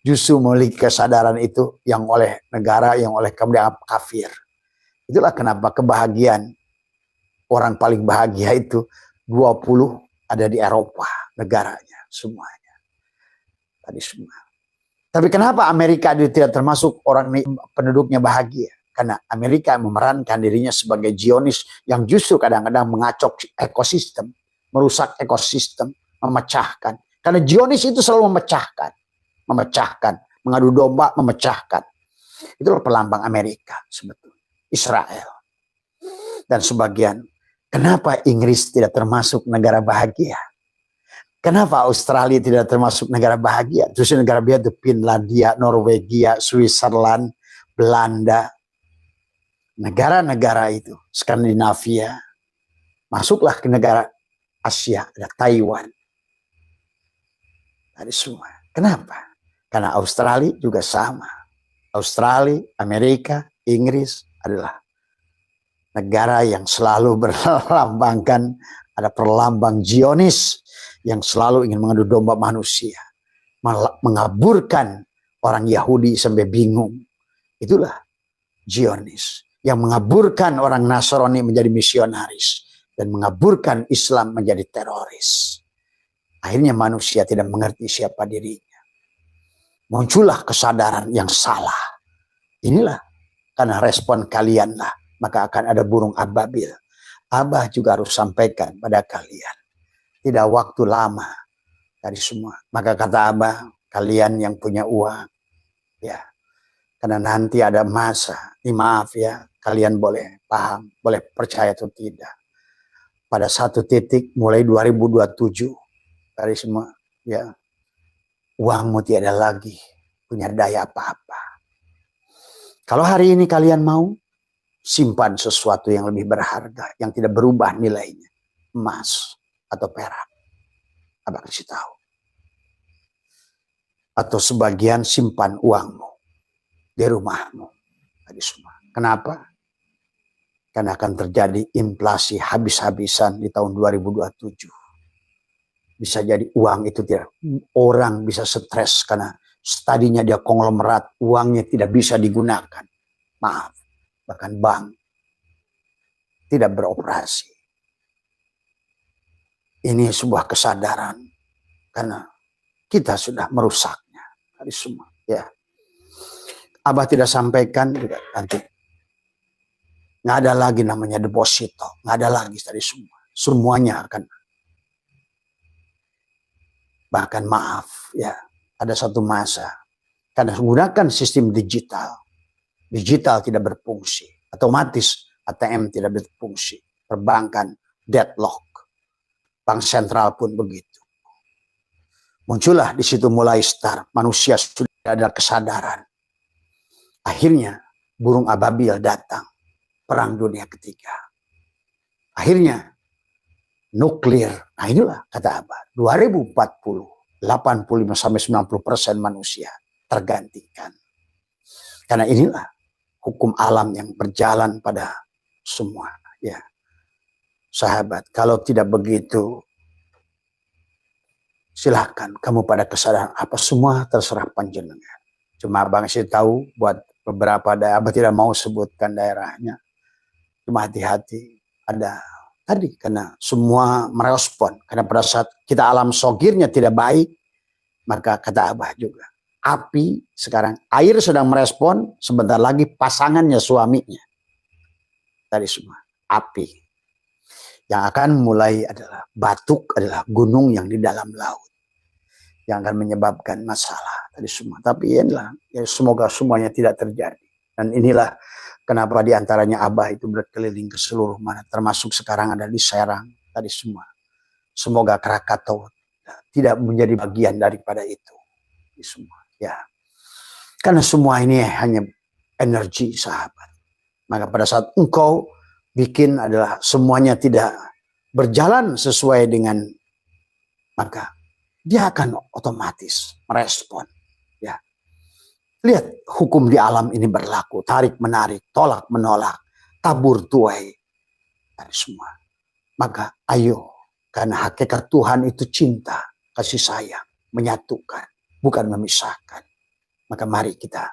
A: justru memiliki kesadaran itu yang oleh negara, yang oleh kaum dianggap kafir. Itulah kenapa kebahagiaan orang paling bahagia itu 20 ada di Eropa negaranya semuanya. Tadi semua. Tapi kenapa Amerika tidak termasuk orang penduduknya bahagia? Karena Amerika memerankan dirinya sebagai Zionis yang justru kadang-kadang mengacok ekosistem, merusak ekosistem, memecahkan. Karena Zionis itu selalu memecahkan, mengadu domba, memecahkan. Itulah pelambang Amerika sebetulnya. Israel. Dan sebagian, kenapa Inggris tidak termasuk negara bahagia? Kenapa Australia tidak termasuk negara bahagia? Terus negara bahagia itu Finlandia, Norwegia, Switzerland, Belanda. Negara-negara itu, Skandinavia. Masuklah ke negara Asia, ada Taiwan. Tadi semua. Kenapa? Karena Australia juga sama. Australia, Amerika, Inggris adalah negara yang selalu berlambangkan, ada perlambang Zionis yang selalu ingin mengadu domba manusia, mengaburkan orang Yahudi sampai bingung. Itulah Zionis yang mengaburkan orang Nasrani menjadi misionaris dan mengaburkan Islam menjadi teroris. Akhirnya manusia tidak mengerti siapa dirinya. muncullah kesadaran yang salah. Inilah karena respon kalianlah maka akan ada burung ababil. Abah juga harus sampaikan pada kalian. Tidak waktu lama dari semua. Maka kata Abah, kalian yang punya uang, ya, karena nanti ada masa, maaf ya, kalian boleh paham, boleh percaya atau tidak. Pada satu titik mulai 2027 dari semua, ya, uangmu tiada lagi punya daya apa-apa. Kalau hari ini kalian mau simpan sesuatu yang lebih berharga, yang tidak berubah nilainya, emas atau perak, Abah kasih tahu. Atau sebagian simpan uangmu di rumahmu. Tadi semua. Kenapa? Karena akan terjadi inflasi habis-habisan di tahun 2027. Bisa jadi uang itu tidak, orang bisa stres karena tadinya dia konglomerat, uangnya tidak bisa digunakan. Maaf, bahkan bank tidak beroperasi. Ini sebuah kesadaran karena kita sudah merusaknya dari semua. Ya, Abah tidak sampaikan juga nanti. Nggak ada lagi namanya deposito, nggak ada lagi dari semua. Semuanya akan. Bahkan maaf, ya, ada satu masa karena menggunakan sistem digital, digital tidak berfungsi, otomatis ATM tidak berfungsi, perbankan deadlock, bank sentral pun begitu. Muncullah di situ mulai start, manusia sudah ada kesadaran. Akhirnya burung ababil datang, perang dunia ketiga. Akhirnya nuklir, nah inilah kata Abah, 2040, 85-90% manusia tergantikan. Karena inilah hukum alam yang berjalan pada semua. Ya, sahabat, kalau tidak begitu, silahkan kamu pada kesadaran apa semua terserah panjenengan. Cuma Abang sih tahu buat beberapa daerah, Abang tidak mau sebutkan daerahnya. Cuma hati-hati ada tadi karena semua merespon. Karena pada saat kita alam sogirnya tidak baik, maka kata Abah juga, api sekarang air sedang merespon, sebentar lagi pasangannya suaminya. Tadi semua api. Yang akan mulai adalah batuk adalah gunung yang di dalam laut. Yang akan menyebabkan masalah tadi semua. Tapi inilah, ya semoga semuanya tidak terjadi. Dan inilah kenapa diantaranya Abah itu berkeliling ke seluruh mana. Termasuk sekarang ada di Serang tadi semua. Semoga Krakatau tidak menjadi bagian daripada itu. Di semua. Ya. Karena semua ini hanya energi sahabat. Maka pada saat engkau bikin adalah semuanya tidak berjalan sesuai dengan, maka dia akan otomatis merespon. Ya. Lihat hukum di alam ini berlaku, tarik menarik, tolak menolak, tabur tuai dari semua. Maka ayo, karena hakikat Tuhan itu cinta, kasih sayang, menyatukan, bukan memisahkan. Maka mari kita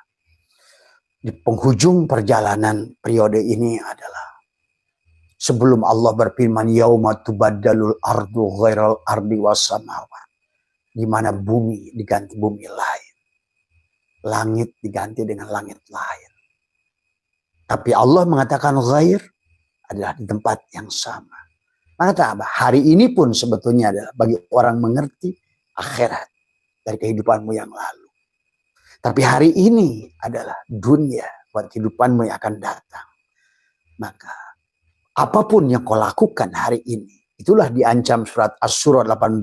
A: di penghujung perjalanan periode ini adalah sebelum Allah berfirman yauma tubaddalul ardu ghairal ardi wassamawat, di mana bumi diganti bumi lain, langit diganti dengan langit lain. Tapi Allah mengatakan ghair adalah di tempat yang sama. Maka apa? Hari ini pun sebetulnya adalah bagi orang mengerti akhirat dari kehidupanmu yang lalu. Tapi hari ini adalah dunia buat kehidupanmu yang akan datang. Maka apapun yang kau lakukan hari ini, itulah diancam surat Asy-Syura 18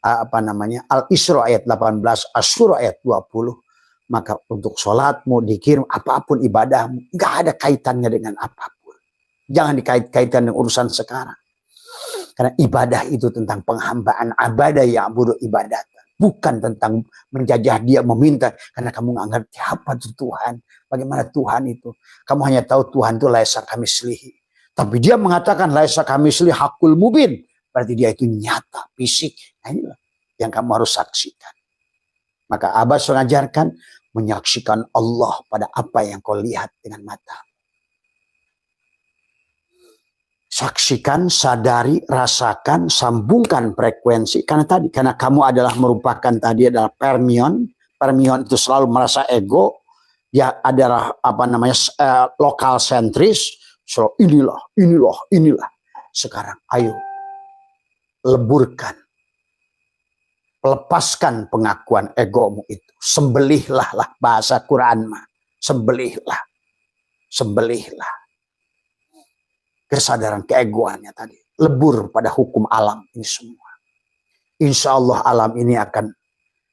A: Al-Isra ayat 18, Asy-Syura ayat 20. Maka untuk sholatmu, dikirim, apapun ibadahmu, nggak ada kaitannya dengan apapun. Jangan dikait-kaitkan dengan urusan sekarang. Karena ibadah itu tentang penghambaan, ibadah yang butuh ibadat. Bukan tentang menjajah dia, meminta. Karena kamu nggak ngerti apa itu Tuhan. Bagaimana Tuhan itu. Kamu hanya tahu Tuhan itu laisa kamitslihi. Tapi dia mengatakan laisa kamitslihi hakul mubin. Berarti dia itu nyata, fisik. Nah, inilah yang kamu harus saksikan. Maka Abah mengajarkan menyaksikan Allah pada apa yang kau lihat dengan mata. Saksikan, sadari, rasakan, sambungkan frekuensi. Karena kamu adalah merupakan tadi adalah permion, Permion itu selalu merasa ego, dia adalah lokal sentris, selalu inilah. Sekarang ayo leburkan, lepaskan pengakuan egomu itu, sembelihlah bahasa Quran mah, sembelihlah kesadaran keegoannya tadi, lebur pada hukum alam ini semua. Insya Allah alam ini akan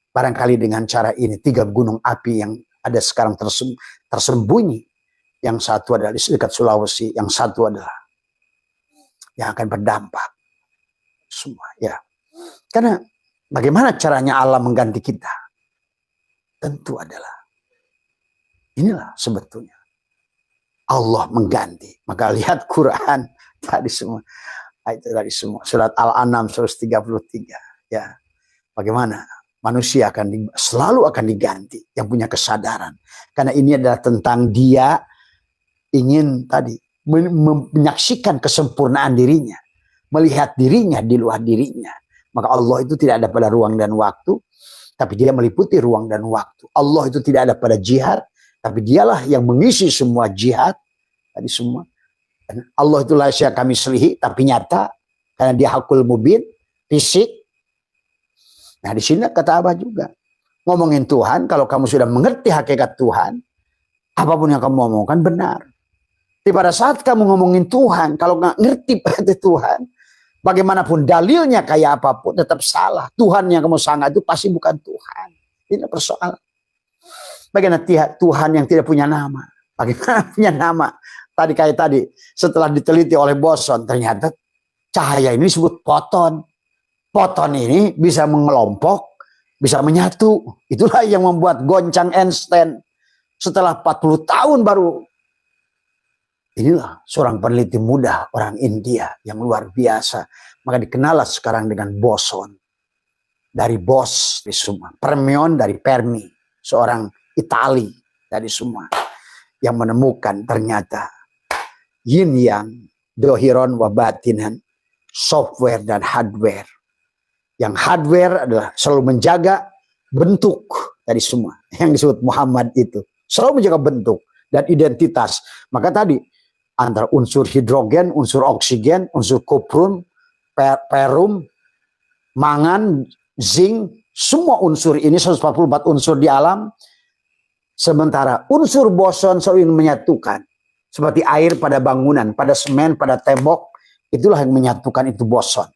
A: barangkali dengan cara ini 3 gunung api yang ada sekarang tersembunyi. Yang satu adalah di dekat Sulawesi, yang satu adalah yang akan berdampak semua. Ya, karena bagaimana caranya Allah mengganti kita? Tentu adalah inilah sebetulnya Allah mengganti. Maka lihat Quran tadi semua, itu tadi semua surat Al-An'am 133. Ya, bagaimana manusia selalu akan diganti yang punya kesadaran. Karena ini adalah tentang dia ingin tadi menyaksikan kesempurnaan dirinya, melihat dirinya di luar dirinya. Maka Allah itu tidak ada pada ruang dan waktu, tapi dia meliputi ruang dan waktu. Allah itu tidak ada pada jihad, tapi dialah yang mengisi semua jihad tadi semua. Dan Allah itulah yang kami selihi, tapi nyata karena dia hakul mubin, fisik. Nah di sini kata Abah juga, ngomongin Tuhan, kalau kamu sudah mengerti hakikat Tuhan, apapun yang kamu omongkan benar. Tapi pada saat kamu ngomongin Tuhan, kalau nggak ngerti pada Tuhan, bagaimanapun dalilnya kayak apapun, tetap salah. Tuhan yang kamu sangat itu pasti bukan Tuhan. Ini persoalan. Bagaimana Tuhan yang tidak punya nama? Bagaimana punya nama? Tadi setelah diteliti oleh Boson, ternyata cahaya ini disebut foton. Foton ini bisa mengelompok, bisa menyatu. Itulah yang membuat goncang Einstein. Setelah 40 tahun baru. Inilah seorang peneliti muda, orang India yang luar biasa. Maka dikenal sekarang dengan boson. Dari Bos, dari semua. Permion dari Fermi, seorang Itali dari semua. Yang menemukan ternyata yin yang, dohiron wa batinan, software dan hardware. Yang hardware adalah selalu menjaga bentuk dari semua. Yang disebut Muhammad itu. Selalu menjaga bentuk dan identitas. Maka tadi antara unsur hidrogen, unsur oksigen, unsur kuprum, perum, mangan, zinc, semua unsur ini 144 unsur di alam. Sementara unsur boson selalu ingin menyatukan. Seperti air pada bangunan, pada semen, pada tembok. Itulah yang menyatukan itu boson.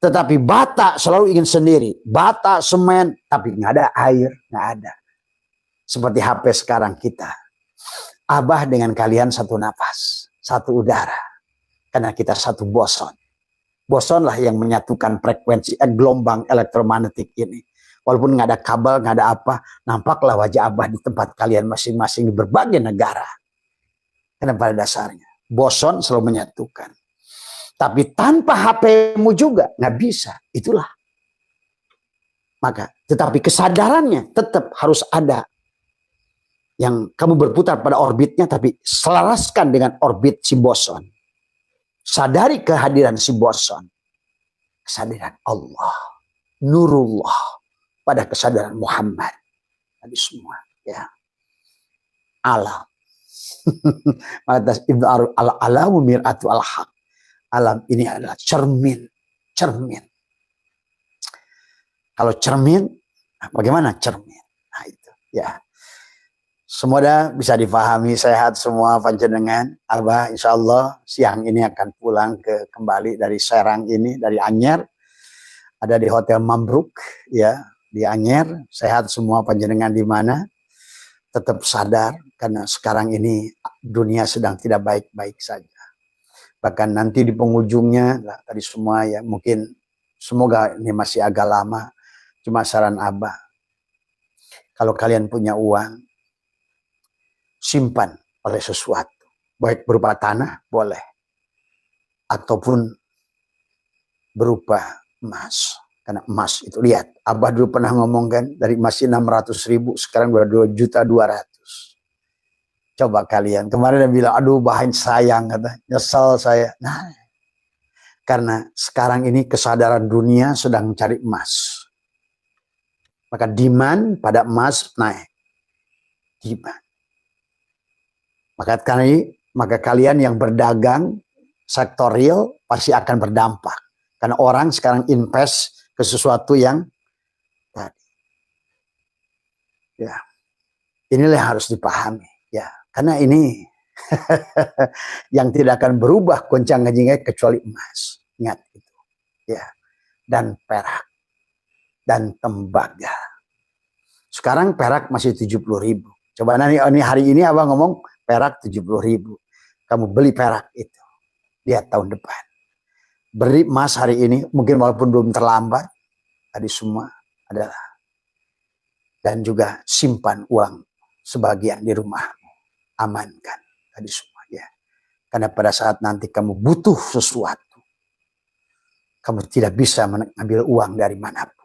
A: Tetapi bata selalu ingin sendiri. Bata, semen, tapi nggak ada air, nggak ada. Seperti HP sekarang kita. Abah dengan kalian satu nafas, satu udara. Karena kita satu boson. Bosonlah yang menyatukan frekuensi gelombang elektromagnetik ini. Walaupun nggak ada kabel, nggak ada apa, nampaklah wajah Abah di tempat kalian masing-masing di berbagai negara. Karena pada dasarnya boson selalu menyatukan. Tapi tanpa HP-mu juga nggak bisa. Itulah. Maka, tetapi kesadarannya tetap harus ada. Yang kamu berputar pada orbitnya, tapi selaraskan dengan orbit si boson. Sadari kehadiran si boson. Kesadaran Allah. Nurullah. Pada kesadaran Muhammad. Tadi semua. Ya. Alam. Ibnu al-alamu mir'atu al-haq. Alam ini adalah cermin. Kalau cermin, bagaimana cermin? Nah itu, ya. Semoga bisa difahami, sehat semua panjenengan. Abah insya Allah siang ini akan pulang kembali dari Serang ini, dari Anyer. Ada di Hotel Mambruk, ya, di Anyer. Sehat semua panjenengan di mana. Tetap sadar, karena sekarang ini dunia sedang tidak baik-baik saja. Bahkan nanti di penghujungnya, tadi semua ya mungkin semoga ini masih agak lama. Cuma saran Abah, kalau kalian punya uang, simpan oleh sesuatu. Baik berupa tanah, boleh. Ataupun berupa emas. Karena emas itu, lihat, Abah dulu pernah ngomong kan, dari masih 600.000, sekarang udah 2.200.000. Coba kalian, kemarin dia bilang, aduh bahan sayang, kata, nyesel saya. Nah, karena sekarang ini kesadaran dunia sedang mencari emas. Maka demand pada emas naik. Demand. Maka kalian yang berdagang sektor real pasti akan berdampak. Karena orang sekarang invest ke sesuatu yang tadi. Ya. Inilah yang harus dipahami. Ya. Karena ini yang tidak akan berubah goncang-ganjingnya kecuali emas. Ingat itu. Ya. Dan perak. Dan tembaga. Sekarang perak masih 70.000. Coba nanti hari ini abang ngomong perak 70.000. Kamu beli perak itu. Lihat tahun depan. Beri emas hari ini. Mungkin walaupun belum terlambat. Tadi semua adalah. Dan juga simpan uang sebagian di rumahmu. Amankan. Tadi semua ya. Karena pada saat nanti kamu butuh sesuatu. Kamu tidak bisa mengambil uang dari manapun.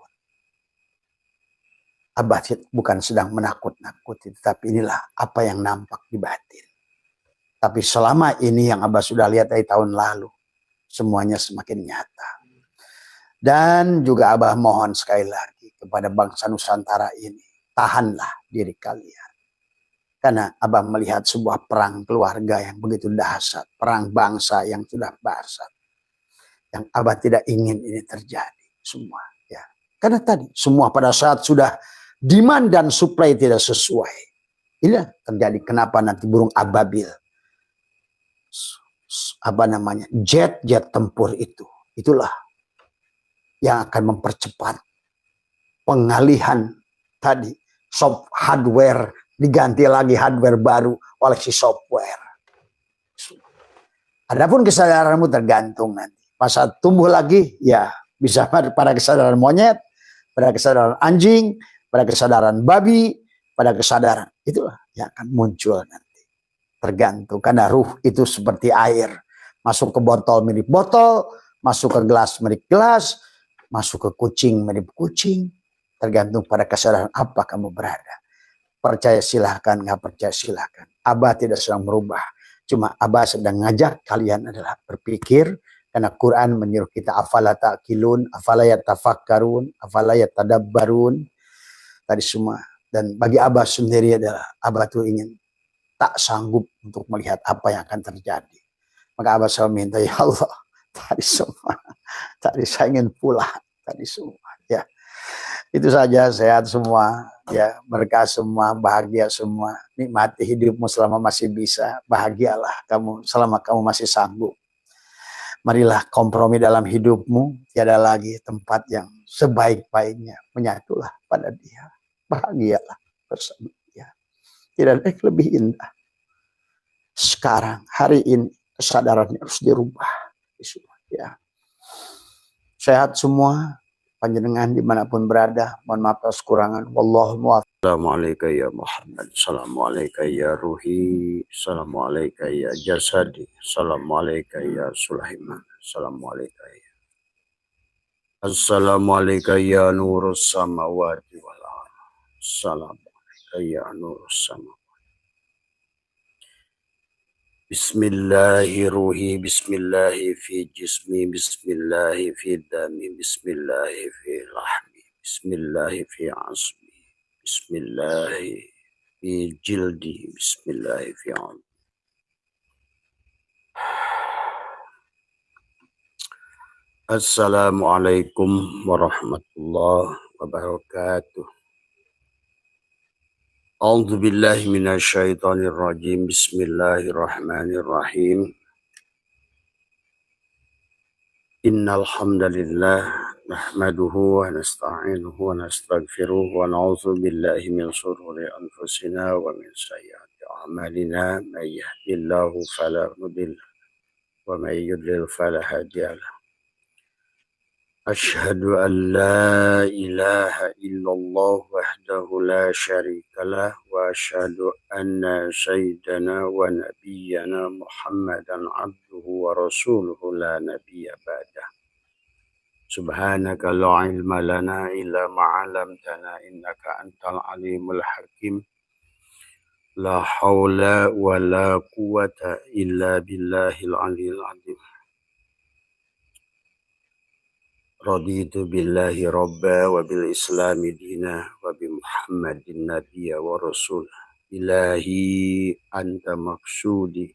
A: Abah bukan sedang menakut-nakuti, tapi inilah apa yang nampak di batin. Tapi selama ini yang Abah sudah lihat dari tahun lalu, semuanya semakin nyata. Dan juga Abah mohon sekali lagi kepada bangsa Nusantara ini, tahanlah diri kalian. Karena Abah melihat sebuah perang keluarga yang begitu dahsyat, perang bangsa yang sudah dahsyat. Yang Abah tidak ingin ini terjadi semua. Ya. Karena tadi semua pada saat sudah demand dan supply tidak sesuai. Ini terjadi kenapa nanti burung ababil. Jet tempur itu. Itulah yang akan mempercepat pengalihan tadi. Hardware diganti lagi hardware baru oleh si software. Adapun kesadaranmu tergantung nanti. Pas saat tumbuh lagi, ya bisa pada kesadaran monyet, pada kesadaran anjing, pada kesadaran babi, pada kesadaran itulah yang akan muncul nanti. Tergantung karena ruh itu seperti air, masuk ke botol mirip botol, masuk ke gelas mirip gelas, masuk ke kucing mirip kucing. Tergantung pada kesadaran apa kamu berada. Percaya silahkan, nggak percaya silahkan. Abah tidak sedang merubah, cuma Abah sedang ngajak kalian adalah berpikir. Karena Quran menyuruh kita afala ta'qilun, afala yatafakkarun, afala yatadabbarun. Tadi semua. Dan bagi Abah sendiri adalah Abah tuh ingin tak sanggup untuk melihat apa yang akan terjadi. Maka Abah selalu minta, ya Allah, tadi semua. Tadi saya ingin pulang. Tadi semua. Ya. Itu saja, sehat semua. Ya, berkah semua, bahagia semua. Nikmati hidupmu selama masih bisa. Bahagialah kamu selama kamu masih sanggup. Marilah kompromi dalam hidupmu. Tiada lagi tempat yang sebaik-baiknya. Menyatulah pada Dia. Bahagialah bersama Dia. Tidak ada yang lebih indah. Sekarang, hari ini, kesadarannya harus dirubah. Ya. Sehat semua. Panjenengan dimanapun berada. Mohon maaf atas kekurangan. Wallahu muwaffiq. Assalamualaikum ya Muhammad. Assalamualaikum ya Ruhi. Assalamualaikum ya Jasadi. Assalamualaikum ya Sulaiman. Assalamualaikum ya. Assalamualaikum ya Nurus Samawati wal Ardh. Assalamualaikum ya Nurus Samawati. Bismillahi ruhi, bismillahi fi jismi, bismillahi fi dami, bismillahi fi lahmi, bismillahi fi asmi, bismillahi fi jildi, bismillahi fi amri. Assalamualaikum warahmatullahi wabarakatuh. A'udzu billahi minasyaitonir rajim. Bismillahirrahmanirrahim. Innal hamdalillah nahmaduhu wa nasta'inuhu wa nastaghfiruh wa na'udzu billahi min shururi anfusina wa min sayyiati a'malina. May yahdihillahu fala mudilla wa may yudlil fala hadiyalah. Asyhadu an la ilaha illallah wahdahu la syarikalah wa asyhadu anna sayyidana wa nabiyyana Muhammadan abduhu wa rasuluhu la nabiyya ba'dah. Subhanaka la ilma lana illa ma 'allamtana innaka antal alimul hakim. La haula wa la quwwata illa billahil aliyyil azim.
B: Raditu billahi rabba wa bil islami dina wa bi muhammadin nabiyya wa rasul. Ilahi anta maksudi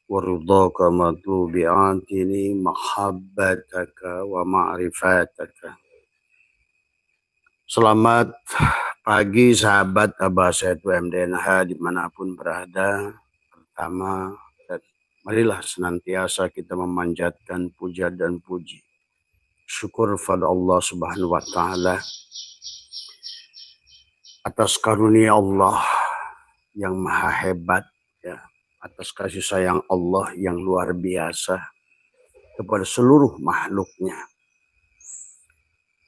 B: wa ridhaka matlubi antini mahabbataka wa ma'rifataka. Selamat pagi sahabat Abah Setu MDNH dimanapun berada. Pertama, marilah senantiasa kita memanjatkan puja dan puji. Syukur pada Allah Subhanahu wa Ta'ala atas karunia Allah yang maha hebat, ya, atas kasih sayang Allah yang luar biasa kepada seluruh makhluknya.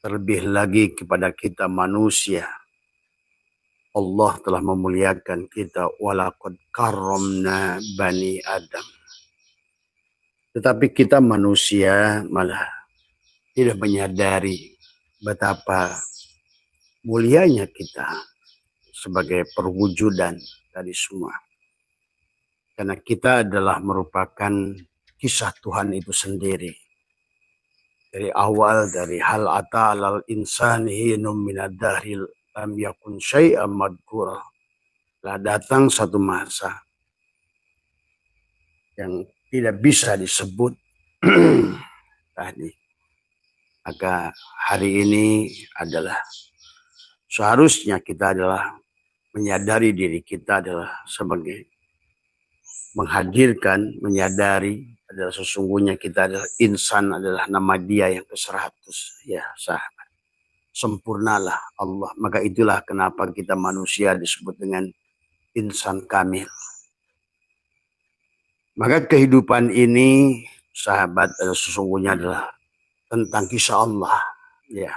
B: Terlebih lagi kepada kita manusia. Allah telah memuliakan kita, walaqad karramna bani Adam. Tetapi kita manusia malah tidak menyadari betapa mulianya kita sebagai perwujudan tadi semua. Karena kita adalah merupakan kisah Tuhan itu sendiri. Dari awal, dari hal ata'alal insani hinum minad dahril lam yakun syai'am madhkura. Telah datang satu masa yang tidak bisa disebut tadi. Maka hari ini adalah seharusnya kita adalah menyadari diri kita adalah sebagai menghadirkan, menyadari adalah sesungguhnya kita adalah insan, adalah nama dia yang ke-100. Ya sahabat, sempurnalah Allah. Maka itulah kenapa kita manusia disebut dengan insan kamil. Maka kehidupan ini sahabat adalah sesungguhnya adalah tentang kisah Allah, ya,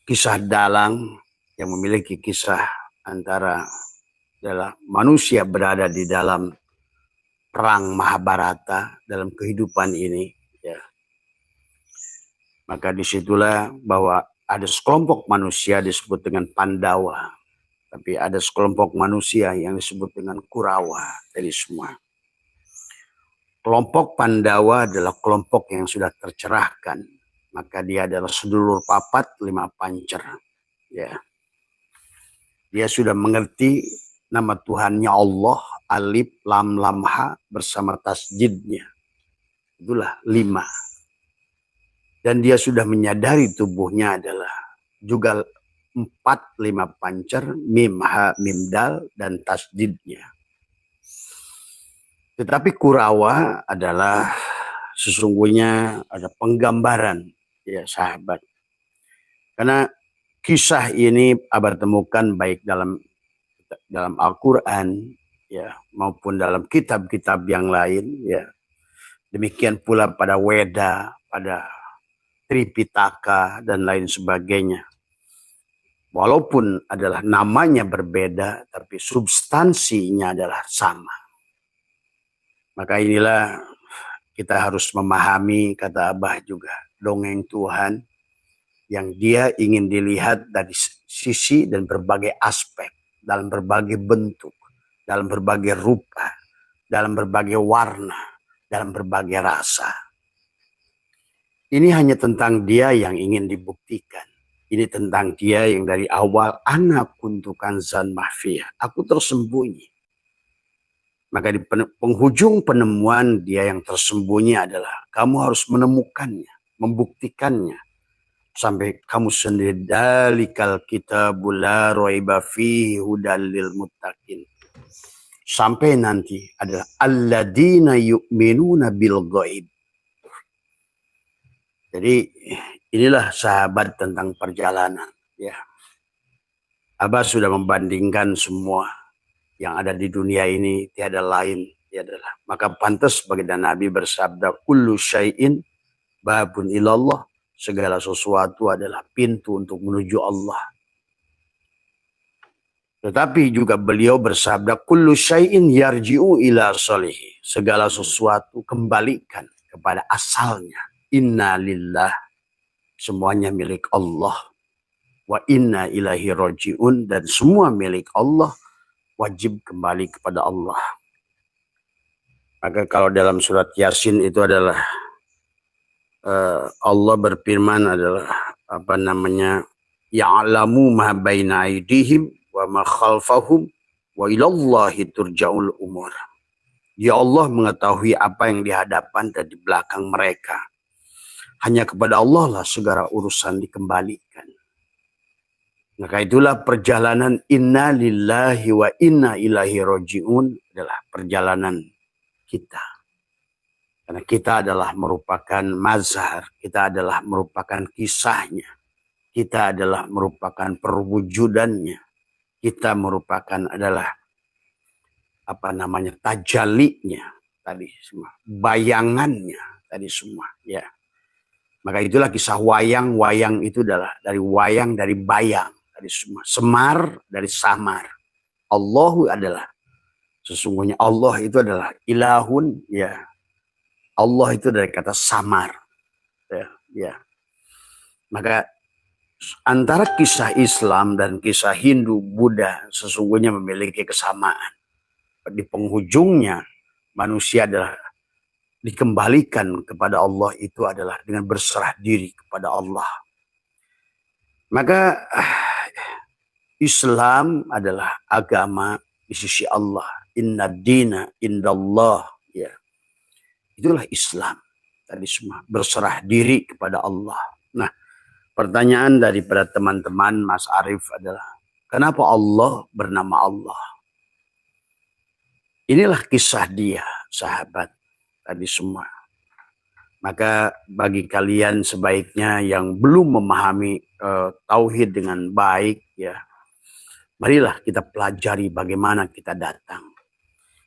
B: kisah dalang yang memiliki kisah antara adalah manusia berada di dalam perang Mahabharata dalam kehidupan ini, ya. Maka disitulah bahwa ada sekelompok manusia disebut dengan Pandawa, tapi ada sekelompok manusia yang disebut dengan Kurawa dari semua. Kelompok Pandawa adalah kelompok yang sudah tercerahkan. Maka dia adalah sedulur papat 5 pancer. Ya. Dia sudah mengerti nama Tuhannya Allah, alif, lam, lam, ha, bersama tasjidnya. Itulah 5. Dan dia sudah menyadari tubuhnya adalah juga 4, 5 pancer, mim, ha, mim, dal, dan tasjidnya. Tetapi Kurawa adalah sesungguhnya ada penggambaran, ya sahabat. Karena kisah ini Abah temukan baik dalam Al-Quran, ya, maupun dalam kitab-kitab yang lain, ya. Demikian pula pada Weda, pada Tripitaka dan lain sebagainya. Walaupun adalah namanya berbeda, tapi substansinya adalah sama. Maka inilah kita harus memahami, kata Abah juga, dongeng Tuhan yang dia ingin dilihat dari sisi dan berbagai aspek, dalam berbagai bentuk, dalam berbagai rupa, dalam berbagai warna, dalam berbagai rasa. Ini hanya tentang dia yang ingin dibuktikan. Ini tentang dia yang dari awal, ana kuntu kanzan mahfiyah, aku tersembunyi. Maka di penghujung penemuan dia yang tersembunyi adalah kamu harus menemukannya, membuktikannya. Sampai kamu sendiri, dalikal kitabul la raiba fihi hudal lil muttaqin. Sampai nanti adalah alladzina yu'minuna bil ghaib. Jadi inilah sahabat tentang perjalanan, ya. Abah sudah membandingkan semua yang ada di dunia ini tiada lain, adalah. Maka pantas baginda Nabi bersabda, kullu syai'in babun ilallah, segala sesuatu adalah pintu untuk menuju Allah. Tetapi juga beliau bersabda, kullu syai'in yarji'u ila salih, segala sesuatu kembalikan kepada asalnya. Inna lillah, semuanya milik Allah. Wa inna ilahi roji'un, dan semua milik Allah, wajib kembali kepada Allah. Maka kalau dalam surat Yasin itu adalah Allah berfirman adalah apa namanya, ya'lamu ma baina aydihim wa ma khalfahum wa ilallahi turja'ul umur. Ya Allah mengetahui apa yang di hadapan dan di belakang mereka. Hanya kepada Allah lah segala urusan dikembalikan. Maka itulah perjalanan inna lillahi wa inna ilaihi roji'un adalah perjalanan kita. Karena kita adalah merupakan mazhar, kita adalah merupakan kisahnya, kita adalah merupakan perwujudannya, kita merupakan adalah apa namanya tajalinya tadi semua, bayangannya tadi semua, ya. Maka itulah kisah wayang. Wayang itu adalah dari wayang, dari bayang tadi semua, semar dari samar. Allahu adalah sesungguhnya Allah itu adalah ilahun, ya. Allah itu dari kata samar, ya. Maka antara kisah Islam dan kisah Hindu, Buddha sesungguhnya memiliki kesamaan. Di penghujungnya manusia adalah dikembalikan kepada Allah, itu adalah dengan berserah diri kepada Allah. Maka Islam adalah agama di sisi Allah. Inna dina indallah, ya. Itulah Islam tadi semua, berserah diri kepada Allah. Nah, pertanyaan daripada teman-teman Mas Arief adalah, kenapa Allah bernama Allah? Inilah kisah dia, sahabat tadi semua. Maka bagi kalian sebaiknya yang belum memahami tauhid dengan baik, ya, marilah kita pelajari bagaimana kita datang.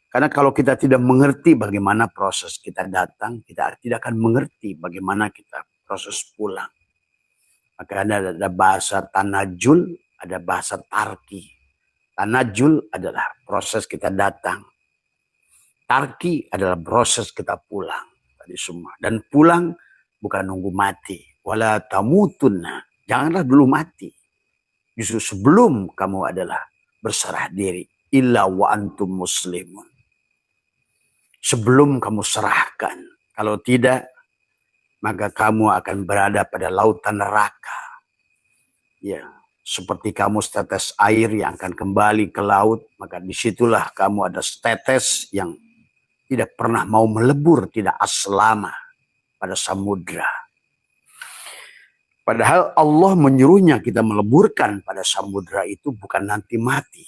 B: Karena kalau kita tidak mengerti bagaimana proses kita datang, kita tidak akan mengerti bagaimana kita proses pulang. Maka ada bahasa tanajul, ada bahasa tarki. Tanajul adalah proses kita datang. Tarki adalah proses kita pulang. Tadi semua. Dan pulang bukan nunggu mati. Wala tamutunna. Janganlah dulu mati. Justru sebelum kamu adalah berserah diri. Illa wa antum muslimun. Sebelum kamu serahkan. Kalau tidak, maka kamu akan berada pada lautan neraka. Ya, seperti kamu setetes air yang akan kembali ke laut, maka disitulah kamu ada setetes yang tidak pernah mau melebur, tidak aslama pada samudra. Padahal Allah menyuruhnya kita meleburkan pada samudra itu bukan nanti mati.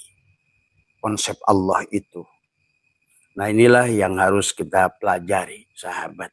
B: Konsep Allah itu. Nah, inilah yang harus kita pelajari, sahabat.